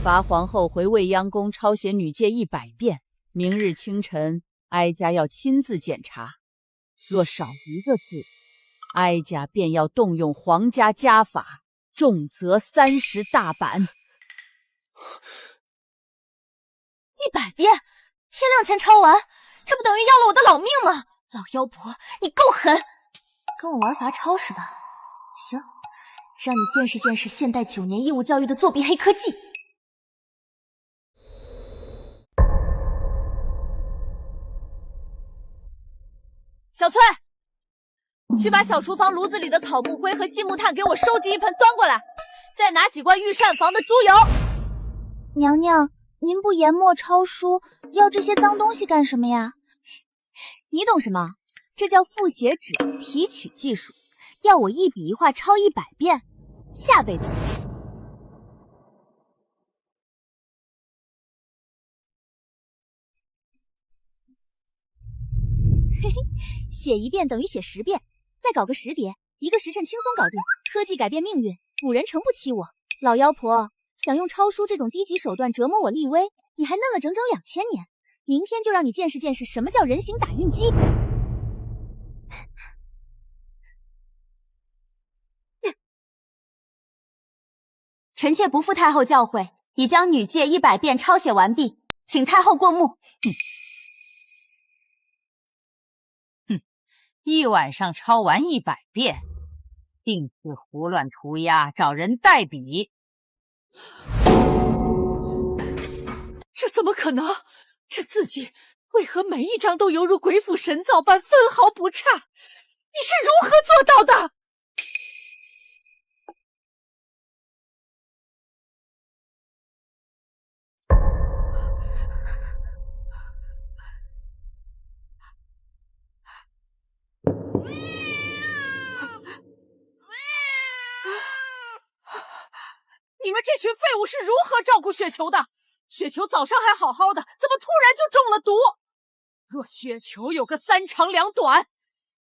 罚皇后回未央宫抄写女诫100遍，明日清晨哀家要亲自检查，若少一个字，哀家便要动用皇家家法，重则30大板。100遍，天亮前抄完，这不等于要了我的老命吗？老妖婆，你够狠！跟我玩罚抄是吧？行，让你见识见识现代9年义务教育的作弊黑科技。小翠，去把小厨房炉子里的草木灰和细木炭给我收集一盆端过来，再拿几罐御膳房的猪油。娘娘，您不研墨抄书，要这些脏东西干什么呀？你懂什么？这叫复写纸提取技术，要我一笔一画抄100遍，下辈子。嘿嘿，写1遍等于写10遍，再搞个10叠，1个时辰轻松搞定。科技改变命运，古人诚不欺我。老妖婆想用抄书这种低级手段折磨我立威，你还嫩了整整2000年。明天就让你见识见识什么叫人形打印机。臣妾不负太后教诲，已将女诫100遍抄写完毕，请太后过目。一晚上抄完100遍，定是胡乱涂鸦，找人代笔。这怎么可能？这字迹为何每一张都犹如鬼斧神造般分毫不差？你是如何做到的？你们这群废物是如何照顾雪球的？雪球早上还好好的，怎么突然就中了毒？若雪球有个3长2短，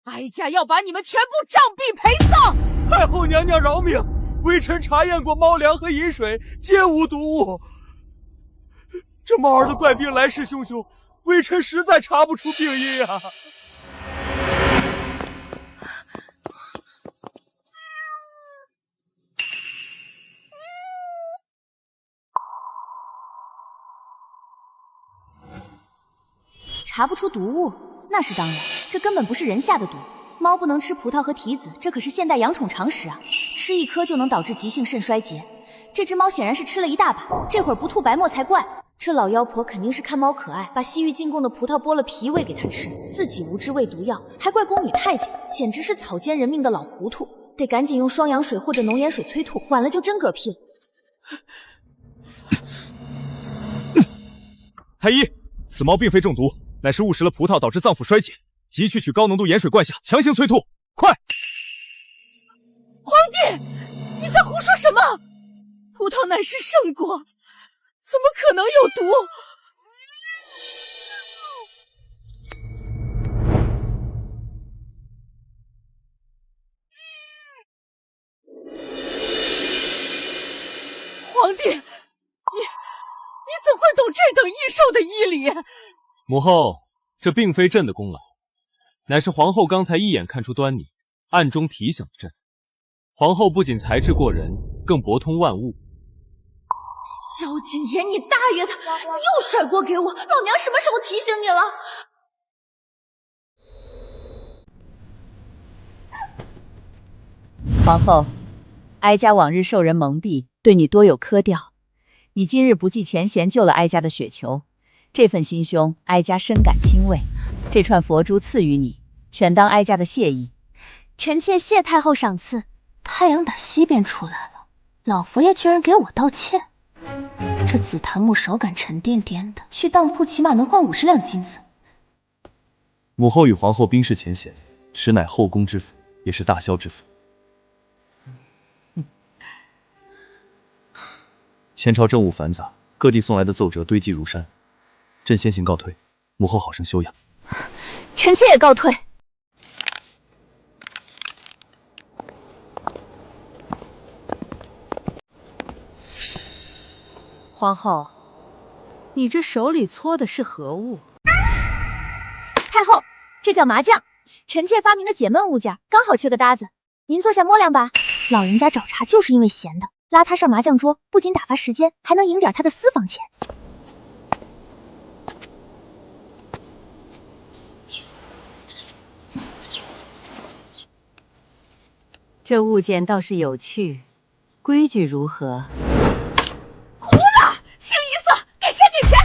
哀家要把你们全部杖毙陪葬！太后娘娘饶命！微臣查验过猫粮和饮水，皆无毒物。这猫儿的怪病来势汹汹，微臣实在查不出病因啊！查不出毒物，那是当然，这根本不是人下的毒。猫不能吃葡萄和提子，这可是现代养宠常识啊！吃1颗就能导致急性肾衰竭。这只猫显然是吃了一大把，这会儿不吐白沫才怪。这老妖婆肯定是看猫可爱，把西域进贡的葡萄剥了皮喂给它吃，自己无知喂毒药，还怪宫女太监，简直是草菅人命的老糊涂。得赶紧用双氧水或者浓盐水催吐，晚了就真嗝屁了。太医，此猫并非中毒，乃是误食了葡萄导致脏腑衰竭，急去取高浓度盐水灌下，强行催吐，快！皇帝，你在胡说什么？葡萄乃是圣果，怎么可能有毒？皇帝，你怎会懂这等异兽的医理？母后，这并非朕的功劳，乃是皇后刚才一眼看出端倪，暗中提醒了朕。皇后不仅才智过人，更博通万物。萧景琰，你大爷的！你又甩锅给我，老娘什么时候提醒你了？皇后，哀家往日受人蒙蔽，对你多有苛调。你今日不计前嫌救了哀家的雪球，这份心胸哀家深感欣慰。这串佛珠赐予你，全当哀家的谢意。臣妾谢太后赏赐。太阳打西边出来了，老佛爷居然给我道歉。这紫檀木手感沉甸甸的，去当铺起码能换50两金子。母后与皇后冰释前嫌，实乃后宫之福，也是大萧之福。前朝政务繁杂，各地送来的奏折堆积如山，朕先行告退，母后好生休养。臣妾也告退。皇后，你这手里搓的是何物？太后，这叫麻将，臣妾发明的解闷物件，刚好缺个搭子。您坐下摸两把。老人家找茬就是因为闲的，拉他上麻将桌，不仅打发时间，还能赢点他的私房钱。这物件倒是有趣，规矩如何？胡闹！清一色，给钱给钱！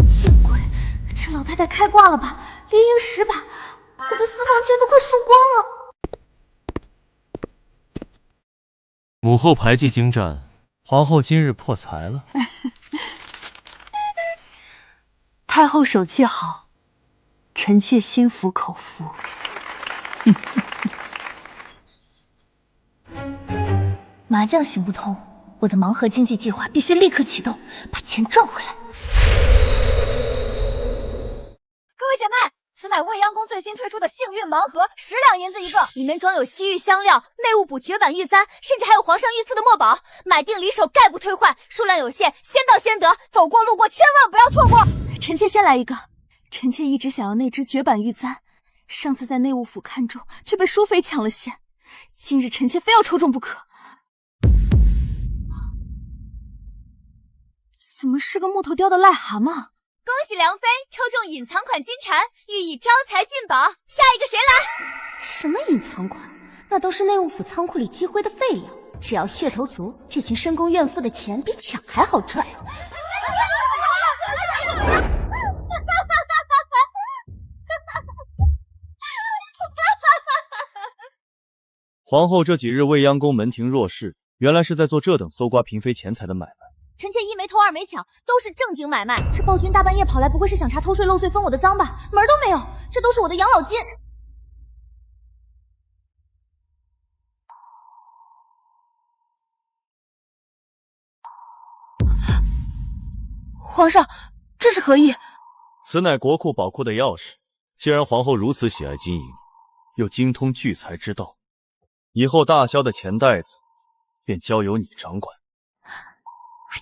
见鬼，这老太太开挂了吧？连赢10把，我的私房钱都快输光了。母后牌技精湛，皇后今日破财了。太后手气好，臣妾心服口服。麻将行不通，我的盲盒经济计划必须立刻启动，把钱赚回来。各位姐妹，此乃未央宫最新推出的幸运盲盒，10两银子一个，里面装有西域香料、内务补绝版玉簪，甚至还有皇上御赐的墨宝。买定离手，概不退换，数量有限，先到先得，走过路过千万不要错过。臣妾先来一个。臣妾一直想要那只绝版玉簪，上次在内务府看中，却被淑妃抢了先。今日臣妾非要抽中不可。怎么是个木头雕的癞蛤蟆？恭喜梁妃抽中隐藏款金蝉，寓意招财进宝。下一个谁来？什么隐藏款？那都是内务府仓库里积灰的废料，只要噱头足，这群深宫怨妇的钱比抢还好赚。皇后这几日未央宫门庭若市，原来是在做这等搜刮嫔妃钱财的买卖。臣妾一没偷二没抢，都是正经买卖。这暴君大半夜跑来，不会是想查偷税漏税分我的赃吧？门儿都没有，这都是我的养老金。皇上，这是何意？此乃国库宝库的钥匙。既然皇后如此喜爱金银，又精通聚财之道，以后大萧的钱袋子便交由你掌管。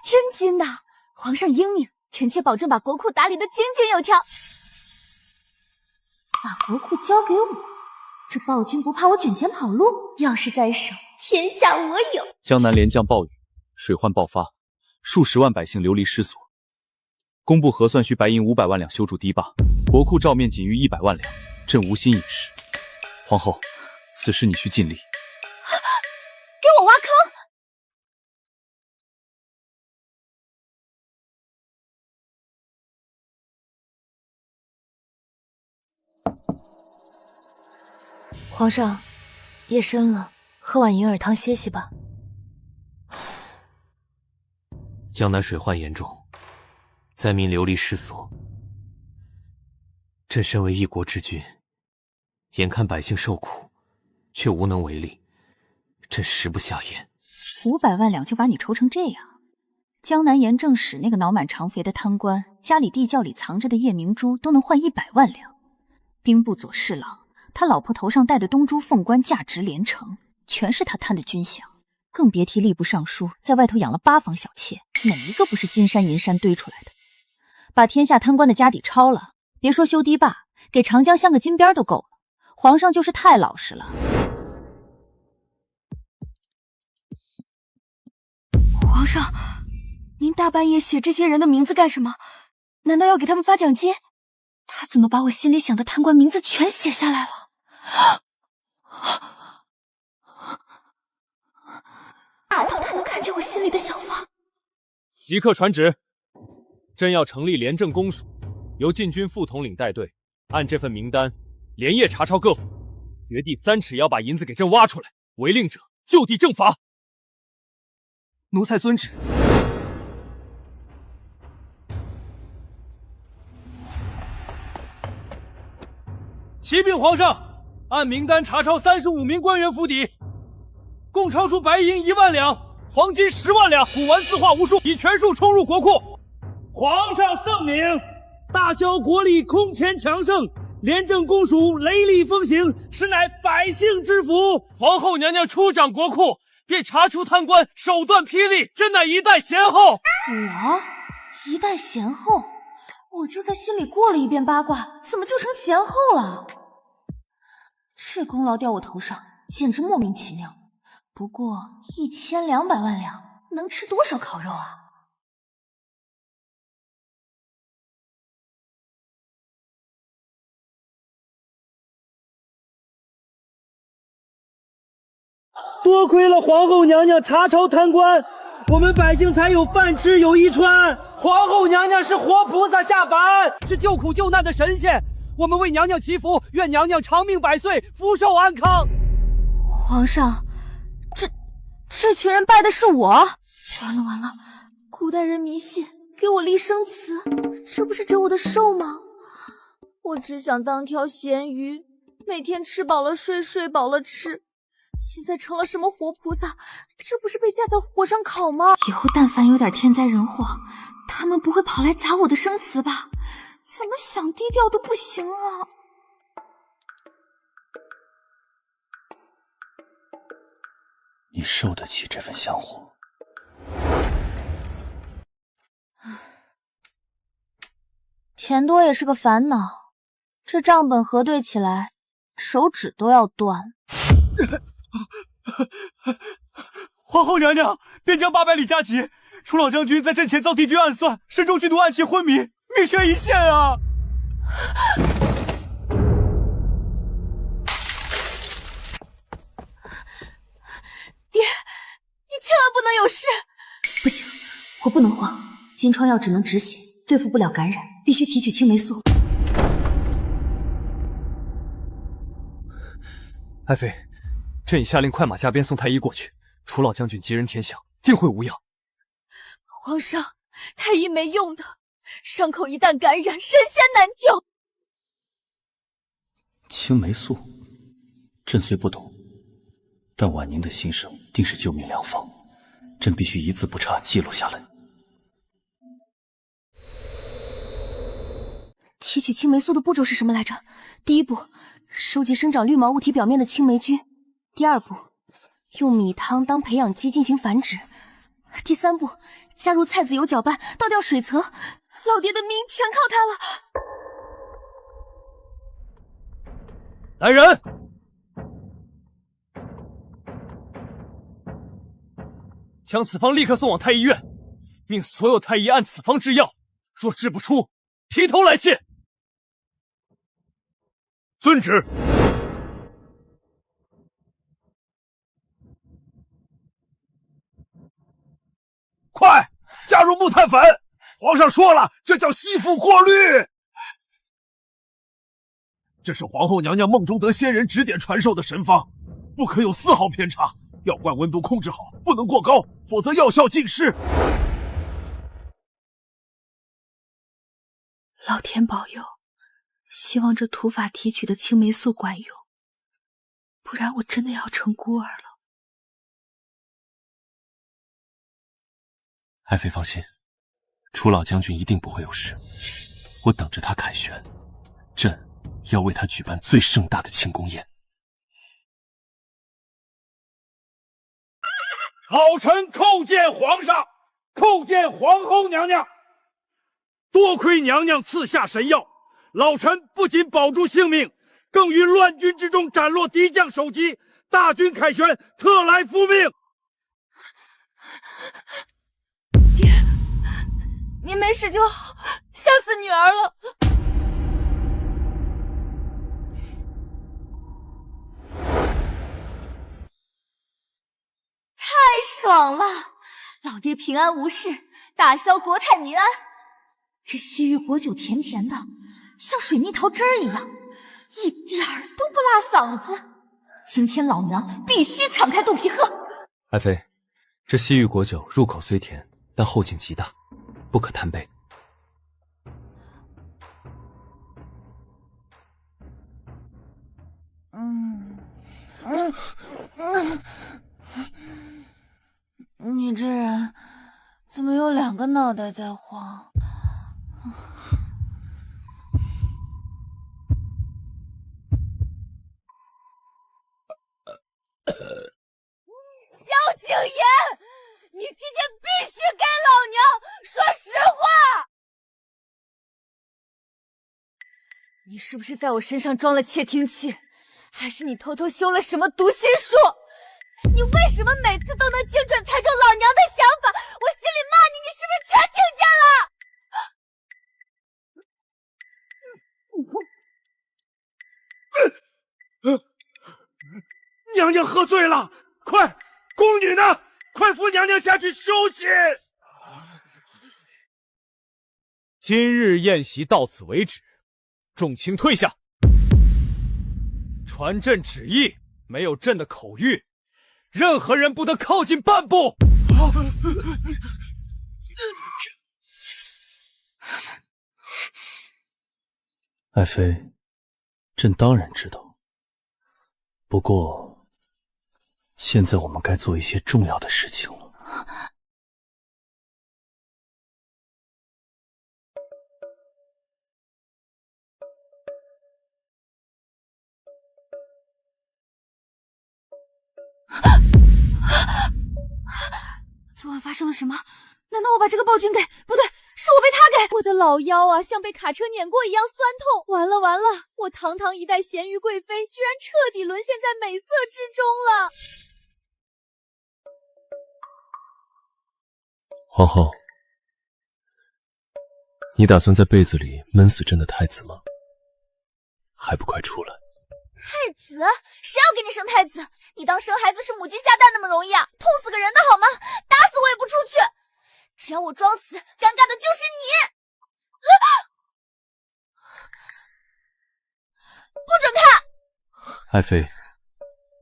真金的，皇上英明，臣妾保证把国库打理得井井有条。把国库交给我，这暴君不怕我卷钱跑路？钥匙在手，天下我有。江南连降暴雨，水患爆发，数十万百姓流离失所。工部核算需白银500万两修筑堤坝，国库账面仅余100万两，朕无心饮食。皇后，此事你需尽力。给我挖坑！皇上，夜深了，喝碗银耳汤歇息吧。江南水患严重，灾民流离失所。朕身为一国之君，眼看百姓受苦，却无能为力，朕食不下咽。500万两就把你愁成这样？江南盐政使那个脑满肠肥的贪官，家里地窖里藏着的夜明珠都能换100万两。兵部左侍郎，他老婆头上戴的东珠凤冠价值连城，全是他贪的军饷。更别提吏部尚书在外头养了8房小妾，哪一个不是金山银山堆出来的？把天下贪官的家底抄了，别说修堤坝，给长江镶个金边都够了。皇上就是太老实了。皇上，您大半夜写这些人的名字干什么？难道要给他们发奖金？他怎么把我心里想的贪官名字全写下来了？难道他能看见我心里的想法？即刻传旨，朕要成立廉政公署，由禁军副统领带队，按这份名单连夜查抄各府，掘地3尺也要把银子给朕挖出来，违令者就地正法。奴才遵旨。启禀皇上，按名单查抄35名官员府邸，共抄出白银1万两，黄金10万两，古玩字画无数，已全数充入国库。皇上圣明，大萧国力空前强盛，廉政公署雷厉风行，实乃百姓之福。皇后娘娘出掌国库，便查出贪官，手段霹雳，真乃一代贤后。我一代贤后？我就在心里过了一遍八卦，怎么就成贤后了？这功劳掉我头上，简直莫名其妙。不过1200万两能吃多少烤肉啊？多亏了皇后娘娘查抄贪官，我们百姓才有饭吃有衣穿。皇后娘娘是活菩萨下凡，是救苦救难的神仙。我们为娘娘祈福，愿娘娘长命百岁，福寿安康。皇上，这群人拜的是我？完了完了，古代人迷信，给我立生祠，这不是折我的寿吗？我只想当条咸鱼，每天吃饱了睡，睡饱了吃。现在成了什么活菩萨？这不是被架在火上烤吗？以后但凡有点天灾人祸，他们不会跑来砸我的生祠吧？怎么想低调都不行啊！你受得起这份香火？钱多也是个烦恼，这账本核对起来，手指都要断。皇后娘娘便将800里加急，楚老将军在阵前遭敌军暗算，身中剧毒暗器昏迷，命悬一线啊！爹，我不能慌，金疮药只能止血，对付不了感染，必须提取青霉素。爱妃，朕已下令快马加鞭送太医过去，楚老将军吉人天相，定会无恙。皇上，太医没用的，伤口一旦感染，神仙难救。青霉素，朕虽不懂，但婉宁的心声定是救命良方，朕必须一字不差记录下来。提取青霉素的步骤是什么来着？第一步，收集生长绿毛物体表面的青霉菌；第二步，用米汤当培养基进行繁殖；第三步，加入菜籽油搅拌，倒掉水层。老爹的命全靠它了。来人！将此方立刻送往太医院，命所有太医按此方制药，若制不出，提头来见。遵旨。快加入木炭粉！皇上说了，这叫吸附过滤。这是皇后娘娘梦中得仙人指点传授的神方，不可有丝毫偏差。药罐温度控制好，不能过高，否则药效尽失。老天保佑，希望这土法提取的青霉素管用，不然我真的要成孤儿了。爱妃放心，楚老将军一定不会有事。我等着他凯旋，朕要为他举办最盛大的庆功宴。老臣叩见皇上，叩见皇后娘娘。多亏娘娘赐下神药，老臣不仅保住性命，更于乱军之中斩落敌将首级，大军凯旋，特来复命。爹，您没事就好，吓死女儿了。太爽了，老爹平安无事，打消国泰民安。这西域果酒甜甜的，像水蜜桃汁儿一样，一点儿都不辣嗓子。今天老娘必须敞开肚皮喝。爱妃，这西域果酒入口虽甜，但后劲极大，不可贪杯。你这人怎么有2个脑袋在晃？萧景琰，你今天必须给老娘说实话！你是不是在我身上装了窃听器？还是你偷偷修了什么读心术？你为什么每次都能精准猜中老娘的想法？我心里骂你，你是不是全听见了？娘娘喝醉了，快，宫女呢？快扶娘娘下去休息。今日宴席到此为止，众卿退下。传朕旨意，没有朕的口谕，任何人不得靠近半步。爱妃，朕当然知道。不过，现在我们该做一些重要的事情了。昨晚发生了什么？难道我把这个暴君给……不对，是我被他给……我的老腰啊，像被卡车碾过一样酸痛！完了完了，我堂堂一代贤于贵妃，居然彻底沦陷在美色之中了。皇后，你打算在被子里闷死朕的太子吗？还不快出来！太子？谁要给你生太子？你当生孩子是母鸡下蛋那么容易啊？痛死个人的好吗？打死我也不出去！只要我装死，尴尬的就是你！不准看！爱妃，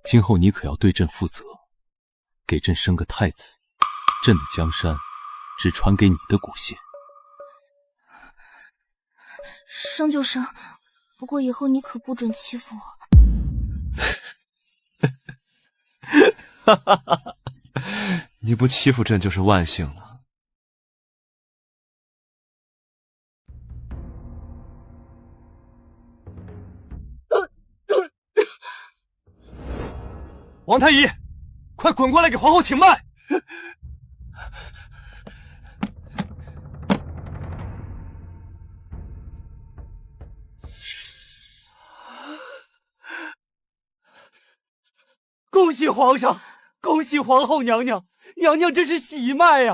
今后你可要对朕负责，给朕生个太子，朕的江山只传给你的骨血。生就生，不过以后你可不准欺负我。哈哈哈！你不欺负朕就是万幸了。王太医，快滚过来给皇后请脉！恭喜皇上，恭喜皇后娘娘，娘娘真是喜脉啊！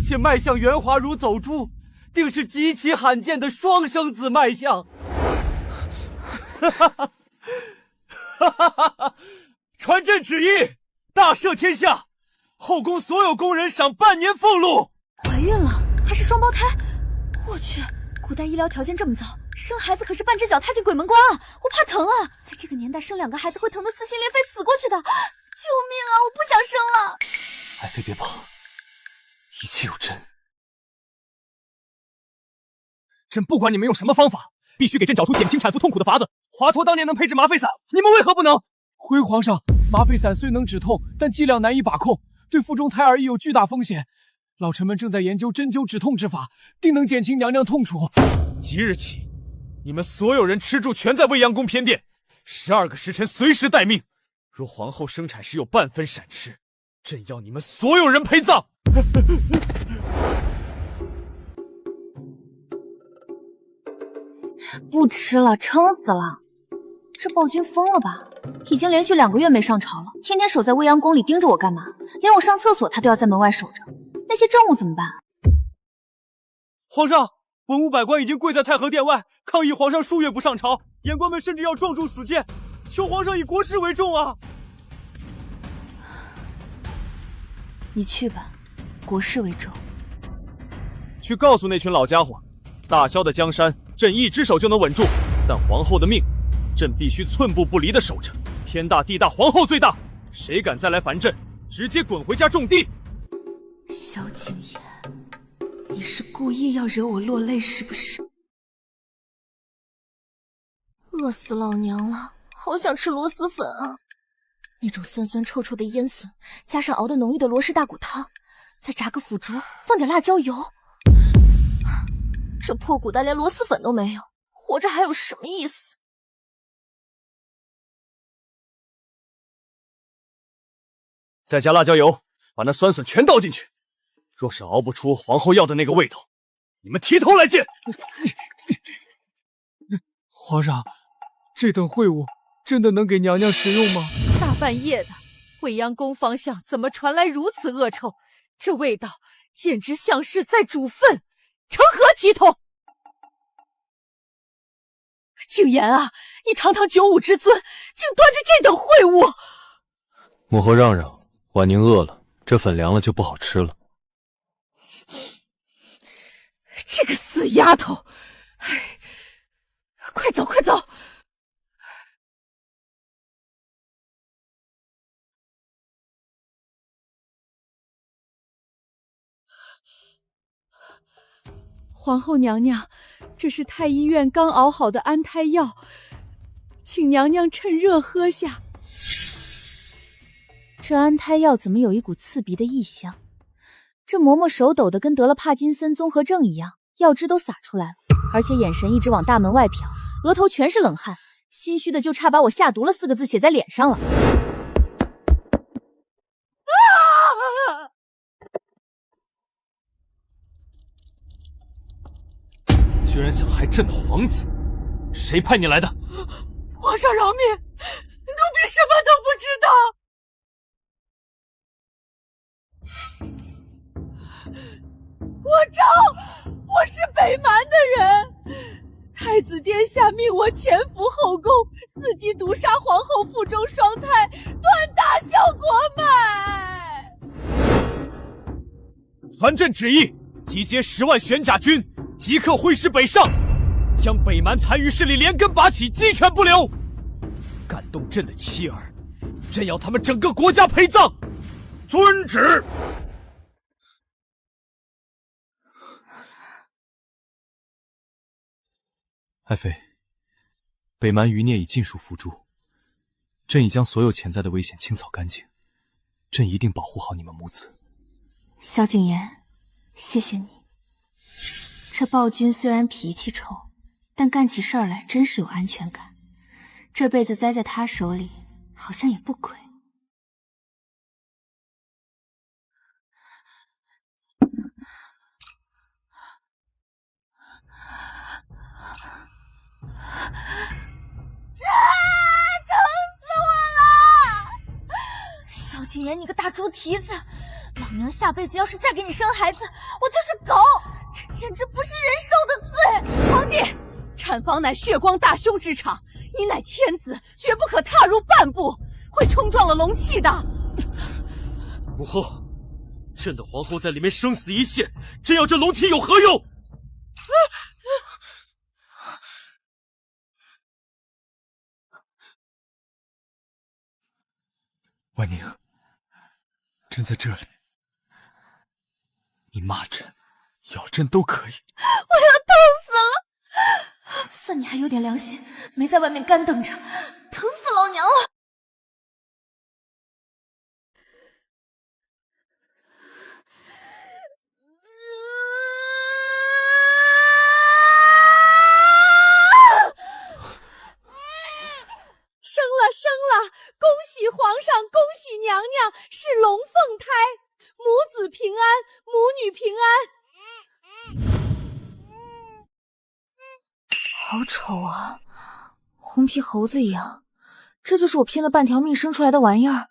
且脉象圆滑如走珠，定是极其罕见的双生子脉象。哈哈哈！哈哈哈哈！传朕旨意，大赦天下，后宫所有宫人赏半年俸禄。怀孕了，还是双胞胎！我去，古代医疗条件这么糟，生孩子可是半只脚踏进鬼门关啊！我怕疼啊，在这个年代生2个孩子会疼得撕心裂肺死过去的！救命啊！我不想生了！爱妃别怕，一切有朕。朕不管你们用什么方法，必须给朕找出减轻产妇痛苦的法子。华佗当年能配制吗啡散，你们为何不能？回皇上，吗啡散虽能止痛，但剂量难以把控，对腹中胎儿亦有巨大风险。老臣们正在研究针灸止痛之法，定能减轻娘娘痛楚。即日起，你们所有人吃住全在未央宫偏殿，12个时辰随时待命。若皇后生产时有半分闪失，朕要你们所有人陪葬。不吃了，撑死了！这暴君疯了吧？已经连续2个月没上朝了，天天守在未央宫里盯着我干嘛？连我上厕所他都要在门外守着。那些政务怎么办？皇上，文武百官已经跪在太和殿外抗议皇上数月不上朝，言官们甚至要撞柱死谏，求皇上以国事为重啊！你去吧，国事为重。去告诉那群老家伙，大萧的江山朕一只手就能稳住，但皇后的命，朕必须寸步不离的守着。天大地大，皇后最大，谁敢再来烦朕，直接滚回家种地！萧景琰，你是故意要惹我落泪是不是？饿死老娘了，好想吃螺蛳粉啊！那种酸酸臭臭的烟笋，加上熬得浓郁的罗氏大骨汤，再炸个腐竹，放点辣椒油。这破古代连螺蛳粉都没有，活着还有什么意思？再加辣椒油，把那酸笋全倒进去。若是熬不出皇后要的那个味道，你们提头来见！皇上，这等秽物真的能给娘娘食用吗？大半夜的，未央宫方向怎么传来如此恶臭？这味道简直像是在煮粪，成何体统？景琰啊，你堂堂95之尊，竟端着这等秽物！母后让让，婉宁饿了，这粉凉了就不好吃了。这个死丫头！哎，快走快走！皇后娘娘，这是太医院刚熬好的安胎药，请娘娘趁热喝下。这安胎药怎么有一股刺鼻的异香？这嬷嬷手抖得跟得了帕金森综合症一样，药汁都洒出来了，而且眼神一直往大门外瞟，额头全是冷汗，心虚的就差把我下毒了4个字写在脸上了。居然想害朕的皇子，谁派你来的？皇上饶命，奴婢什么都不知道。我是北蛮的人，太子殿下命我潜伏后宫，伺机毒杀皇后腹中双胎，断大萧国脉。传朕旨意，集结10万玄甲军，即刻挥师北上，将北蛮残余势力连根拔起，鸡犬不留。敢动朕的妻儿，朕要他们整个国家陪葬。遵旨。爱妃，北蛮余孽已尽数伏诛，朕已将所有潜在的危险清扫干净，朕一定保护好你们母子。萧景琰，谢谢你。这暴君虽然脾气臭，但干起事儿来真是有安全感。这辈子栽在他手里，好像也不亏。萧景琰，你个大猪蹄子！老娘下辈子要是再给你生孩子，我就是狗！这简直不是人受的罪！皇帝，产房乃血光大凶之场，你乃天子，绝不可踏入半步，会冲撞了龙气的。母后，朕的皇后在里面生死一线，朕要这龙体有何用？婉宁，朕在这里，你骂朕、咬朕都可以。我要痛死了！算你还有点良心，没在外面干等着，疼死老娘了！生了！恭喜皇上，恭喜娘娘，是龙凤胎，母子平安，母女平安。好丑啊，红皮猴子一样，这就是我拼了半条命生出来的玩意儿。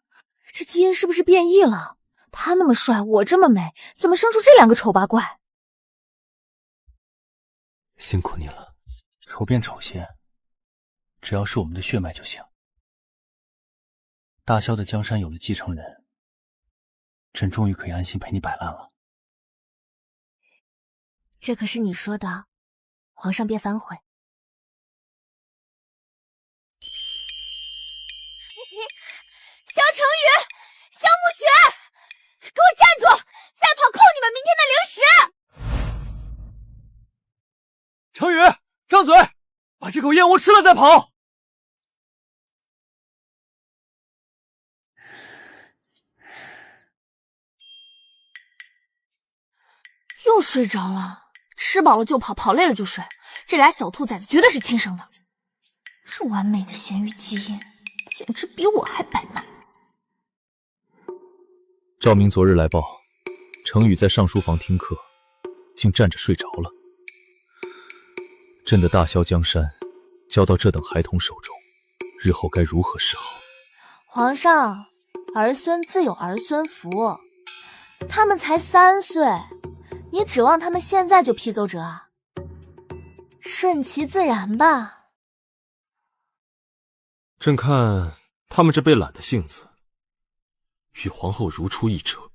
这基因是不是变异了？他那么帅，我这么美，怎么生出这两个丑八怪？辛苦你了，丑变丑些，只要是我们的血脉就行。大萧的江山有了继承人，朕终于可以安心陪你摆烂了。这可是你说的，皇上别反悔。萧成宇、萧暮雪，给我站住！再跑扣你们明天的零食！程宇，张嘴，把这口燕窝吃了再跑！又睡着了，吃饱了就跑，跑累了就睡。这俩小兔崽子绝对是亲生的，是完美的咸鱼基因，简直比我还摆烂。赵明昨日来报，程宇在上书房听课，竟站着睡着了。朕的大萧江山交到这等孩童手中，日后该如何是好？皇上，儿孙自有儿孙福，他们才3岁，你指望他们现在就批奏折啊？顺其自然吧。朕看他们这被懒的性子，与皇后如出一辙。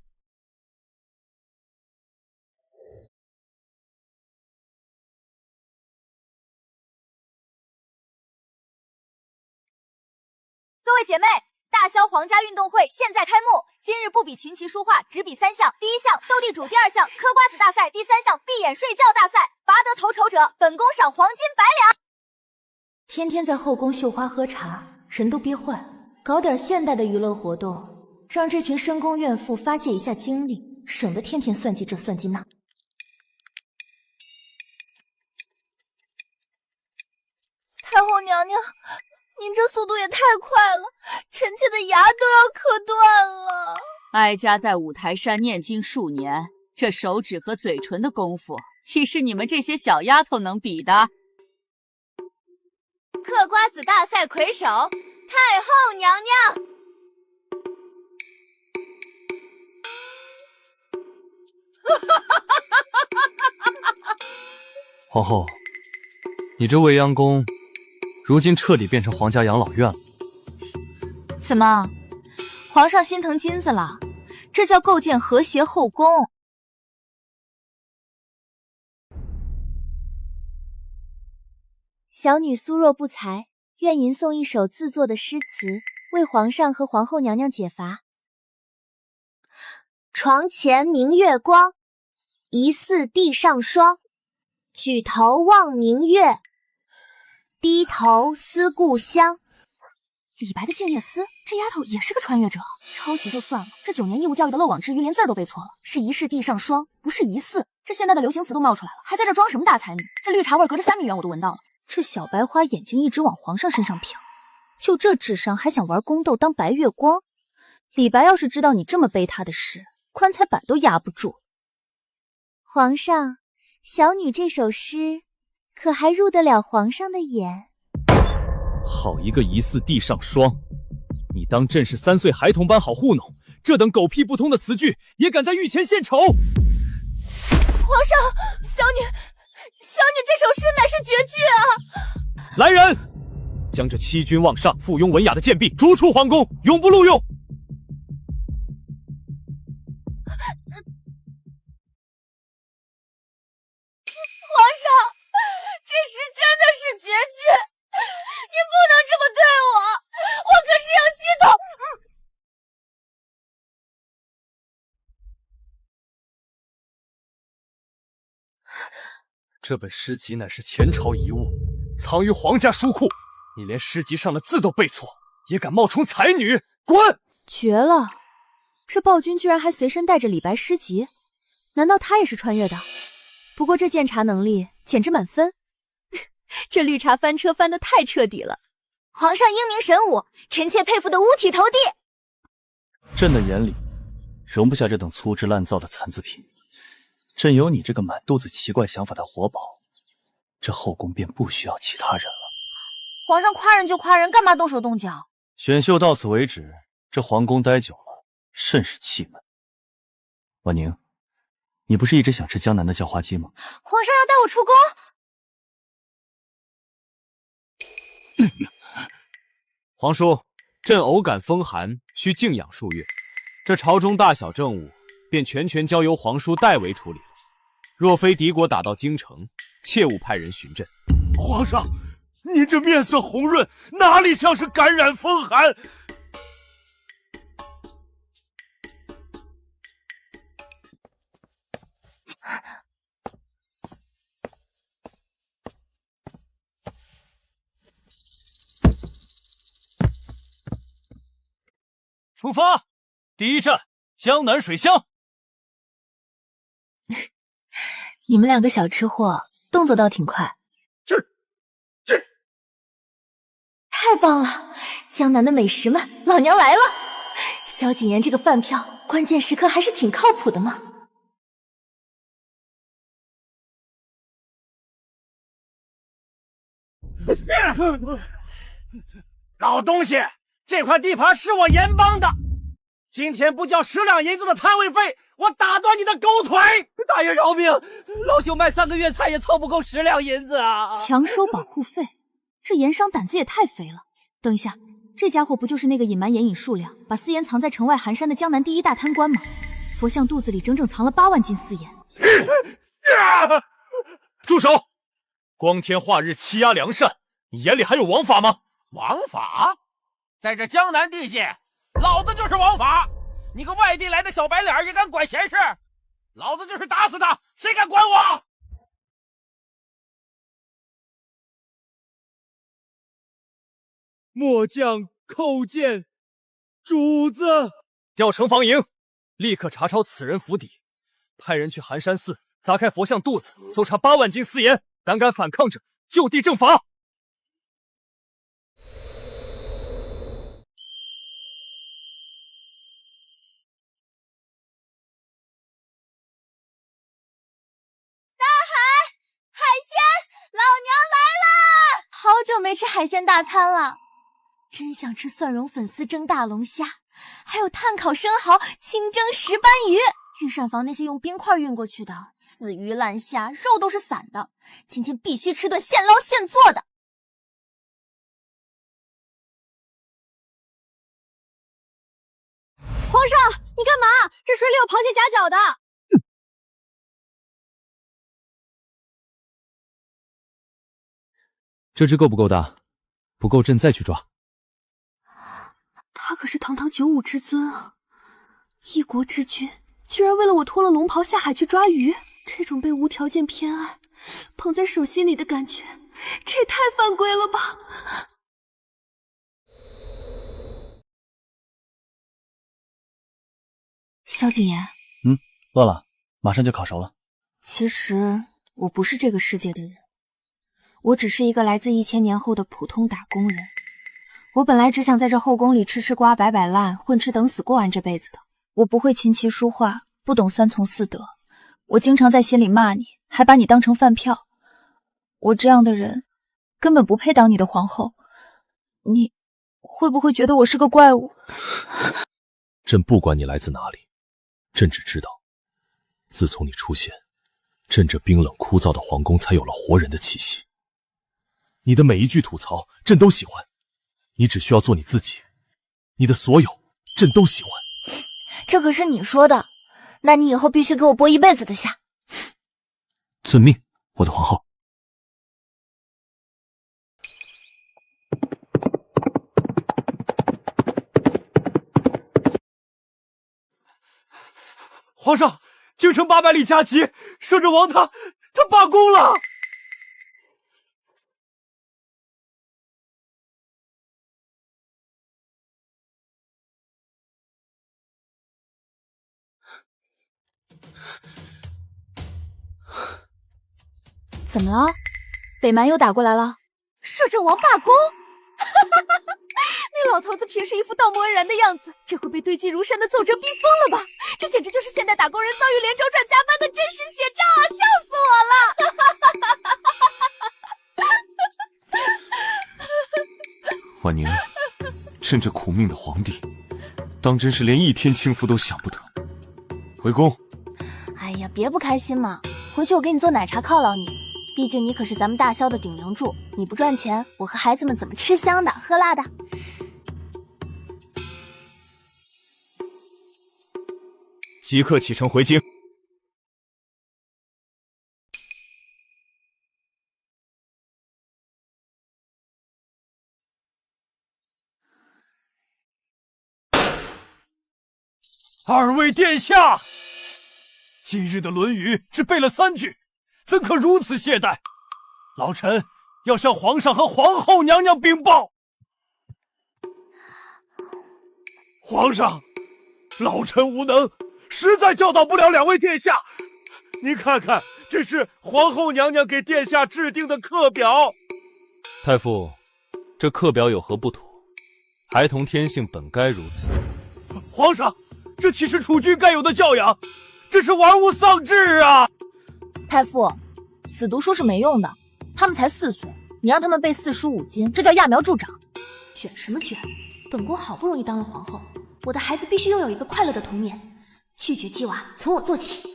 各位姐妹，大萧皇家运动会现在开幕！今日不比琴棋书画，只比3项：第1项斗地主，第2项嗑瓜子大赛，第3项闭眼睡觉大赛。拔得头筹者，本宫赏黄金100两。天天在后宫绣花喝茶，人都憋坏了。搞点现代的娱乐活动，让这群深宫怨妇发泄一下精力，省得天天算计这算计那。太后娘娘，您这速度也太快了，臣妾的牙都要磕断了。哀家在五台山念经数年，这手指和嘴唇的功夫，岂是你们这些小丫头能比的？嗑瓜子大赛魁首，太后娘娘。皇后，你这未央宫，如今彻底变成皇家养老院了。怎么，皇上心疼金子了？这叫构建和谐后宫。小女苏若不才，愿吟诵一首自作的诗词，为皇上和皇后娘娘解乏。床前明月光，疑似地上霜。举头望明月，低头思故乡。李白的《静夜思》，这丫头也是个穿越者，抄袭就算了，这9年义务教育的漏网之鱼连字儿都背错了，是疑是地上霜，不是疑似。这现代的流行词都冒出来了，还在这装什么大才女？这绿茶味隔着3米远我都闻到了。这小白花眼睛一直往皇上身上瞟，就这智商还想玩宫斗当白月光？李白要是知道你这么背他的诗，棺材板都压不住。皇上，小女这首诗可还入得了皇上的眼？好一个疑似地上霜！你当朕是3岁孩童般好糊弄？这等狗屁不通的词句也敢在御前献丑？皇上，小女这首诗乃是绝句啊！来人，将这欺君妄上、附庸文雅的贱婢逐出皇宫，永不录用。皇上，这诗真的是绝句，你不能这么对我可是有系统。这本诗集乃是前朝遗物，藏于皇家书库。你连诗集上的字都背错，也敢冒充才女？滚！绝了！这暴君居然还随身带着李白诗集，难道他也是穿越的？不过这鉴察能力简直满分。这绿茶翻车翻得太彻底了。皇上英明神武，臣妾佩服得五体投地。朕的眼里容不下这等粗制滥造的残字品。朕有你这个满肚子奇怪想法的活宝，这后宫便不需要其他人了。皇上夸人就夸人，干嘛动手动脚？选秀到此为止，这皇宫待久了，甚是气闷。婉宁，你不是一直想吃江南的叫花鸡吗？皇上要带我出宫？皇叔，朕偶感风寒，需静养数月。这朝中大小政务，便全交由皇叔代为处理了。若非敌国打到京城，切勿派人寻朕。皇上，您这面色红润，哪里像是感染风寒？出发！第一站，江南水乡。你们2个小吃货动作倒挺快。太棒了！江南的美食们，老娘来了！萧景琰这个饭票，关键时刻还是挺靠谱的嘛。老东西，这块地盘是我盐帮的，今天不交10两银子的摊位费，我打断你的狗腿！大爷饶命，老朽卖3个月菜也凑不够10两银子啊！强收保护费，这盐商胆子也太肥了。等一下，这家伙不就是那个隐瞒盐引数量，把私盐藏在城外寒山的江南第1大贪官吗？佛像肚子里整整藏了8万斤私盐。住手！光天化日欺压良善，你眼里还有王法吗？王法？在这江南地界，老子就是王法！你个外地来的小白脸也敢管闲事？老子就是打死他，谁敢管我？末将叩见主子。调城防营，立刻查抄此人府邸，派人去寒山寺砸开佛像肚子，搜查8万斤私盐，胆敢反抗者就地正法。好久没吃海鲜大餐了，真想吃蒜蓉粉丝蒸大龙虾，还有炭烤生蚝、清蒸石斑鱼。御膳房那些用冰块运过去的死鱼烂虾，肉都是散的。今天必须吃顿现捞现做的。皇上，你干嘛？这水里有螃蟹夹脚的。这只够不够大？不够朕再去抓。他可是堂堂95之尊啊，一国之君，居然为了我脱了龙袍下海去抓鱼，这种被无条件偏爱、捧在手心里的感觉，这也太犯规了吧！萧景言，饿了，马上就烤熟了。其实我不是这个世界的人，我只是一个来自1000年后的普通打工人。我本来只想在这后宫里吃吃瓜、摆摆烂，混吃等死过完这辈子的。我不会琴棋书画，不懂3从4德，我经常在心里骂你，还把你当成饭票。我这样的人根本不配当你的皇后，你会不会觉得我是个怪物？朕不管你来自哪里，朕只知道，自从你出现，朕这冰冷枯燥的皇宫才有了活人的气息。你的每一句吐槽，朕都喜欢。你只需要做你自己，你的所有，朕都喜欢。这可是你说的，那你以后必须给我剥一辈子的虾。遵命，我的皇后。皇上，京城800里加急，摄政王他罢工了。怎么了？北蛮又打过来了？摄政王罢工？那老头子平时一副道貌岸然的样子，这会被堆积如山的奏折逼疯了吧？这简直就是现代打工人遭遇连轴转加班的真实写照啊！笑死我了！婉宁，朕这苦命的皇帝，当真是连1天清福都想不得。回宫。哎呀，别不开心嘛，回去我给你做奶茶犒劳你。毕竟你可是咱们大萧的顶梁柱，你不赚钱，我和孩子们怎么吃香的喝辣的？即刻启程回京。二位殿下，今日的《论语》只背了3句，怎可如此懈怠？老臣要向皇上和皇后娘娘禀报。皇上，老臣无能，实在教导不了2位殿下。您看看，这是皇后娘娘给殿下制定的课表。太傅，这课表有何不妥？孩童天性本该如此。皇上，这岂是储君该有的教养？这是玩物丧志啊！太傅，死读书是没用的，他们才4岁，你让他们背4书5经，这叫揠苗助长。卷什么卷？本宫好不容易当了皇后，我的孩子必须拥有一个快乐的童年。拒绝鸡娃，从我做起。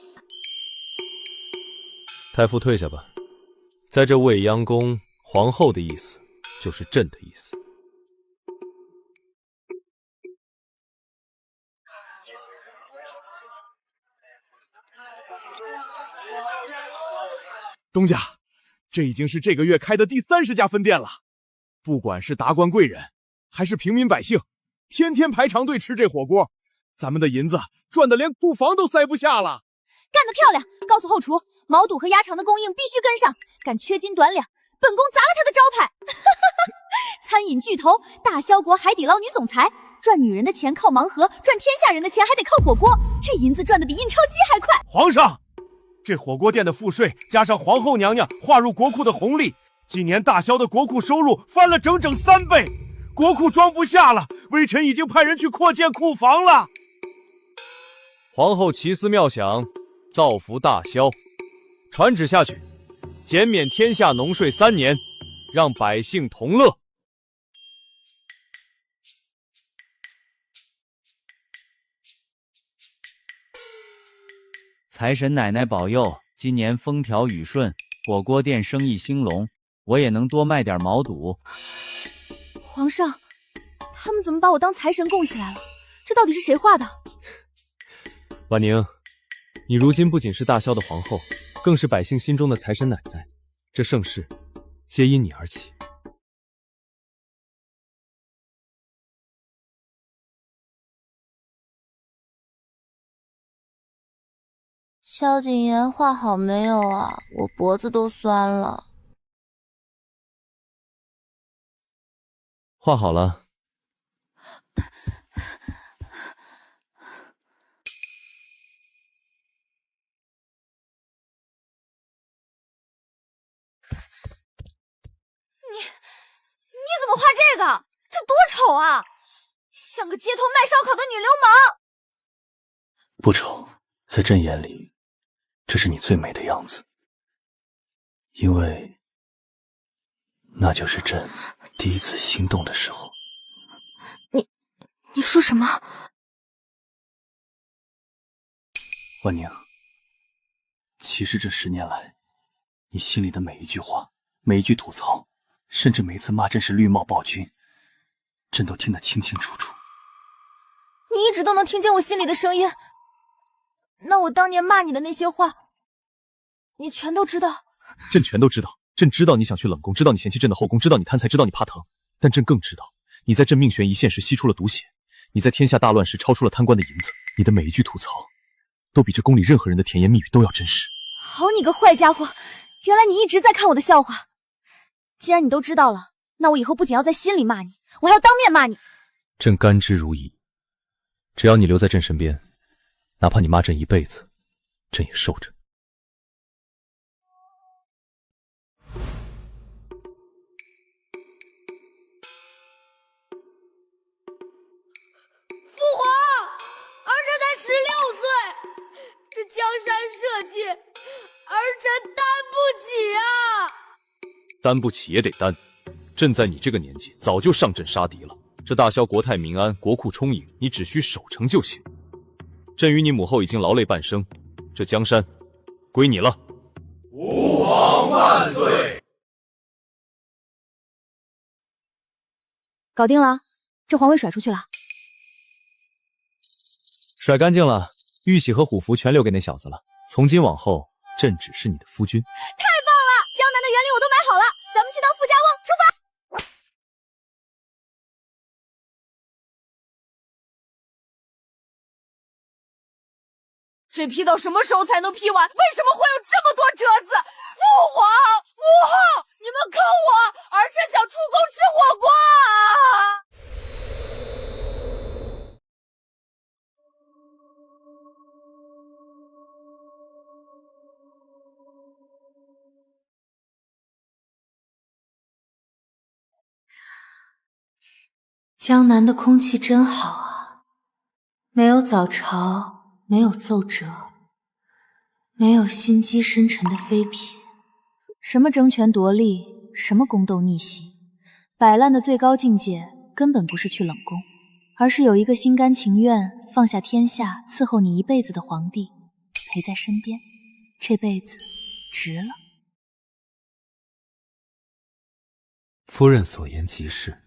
太傅退下吧，在这未央宫，皇后的意思就是朕的意思。东家，这已经是这个月开的第30家分店了。不管是达官贵人，还是平民百姓，天天排长队吃这火锅，咱们的银子赚的连库房都塞不下了。干得漂亮！告诉后厨，毛肚和鸭肠的供应必须跟上，敢缺斤短两，本宫砸了他的招牌！餐饮巨头，大萧国海底捞女总裁，赚女人的钱靠盲盒，赚天下人的钱还得靠火锅，这银子赚的比印钞机还快。皇上，这火锅店的赋税加上皇后娘娘划入国库的红利，今年大萧的国库收入翻了整整3倍，国库装不下了，微臣已经派人去扩建库房了。皇后奇思妙想，造福大萧，传旨下去，减免天下农税3年，让百姓同乐。财神奶奶保佑，今年风调雨顺，火锅店生意兴隆，我也能多卖点毛肚。皇上，他们怎么把我当财神供起来了？这到底是谁画的？婉宁，你如今不仅是大萧的皇后，更是百姓心中的财神奶奶。这盛世，皆因你而起。萧景琰画好没有啊？我脖子都酸了。画好了。你怎么画这个？这多丑啊！像个街头卖烧烤的女流氓。不丑，在朕眼里，这是你最美的样子，因为那就是朕第一次心动的时候。你说什么？万宁，其实这10年来，你心里的每一句话，每一句吐槽，甚至每一次骂朕是绿帽暴君，朕都听得清清楚楚。你一直都能听见我心里的声音，那我当年骂你的那些话，你全都知道？朕全都知道，朕知道你想去冷宫，知道你嫌弃朕的后宫，知道你贪财，知道你怕疼，但朕更知道，你在朕命悬一线时吸出了毒血，你在天下大乱时超出了贪官的银子，你的每一句吐槽，都比这宫里任何人的甜言蜜语都要真实。好你个坏家伙，原来你一直在看我的笑话。既然你都知道了，那我以后不仅要在心里骂你，我还要当面骂你。朕甘之如饴，只要你留在朕身边，哪怕你骂朕一辈子，朕也受着。父皇，儿臣才16岁，这江山社稷，儿臣担不起啊！担不起也得担，朕在你这个年纪早就上阵杀敌了。这大萧国泰民安，国库充盈，你只需守城就行。朕与你母后已经劳累半生，这江山归你了。吾皇万岁！搞定了，这皇位甩出去了。甩干净了，玉玺和虎符全留给那小子了。从今往后，朕只是你的夫君。太棒了，江南的园林我都买好了，咱们去当富家翁，出发！这批到什么时候才能批完？为什么会有这么多折子？父皇、母后，你们坑我！儿臣想出宫吃火锅啊！江南的空气真好啊，没有早朝，没有奏折，没有心机深沉的妃嫔，什么争权夺利，什么宫斗逆袭，摆烂的最高境界根本不是去冷宫，而是有一个心甘情愿放下天下伺候你一辈子的皇帝陪在身边，这辈子值了。夫人所言极是。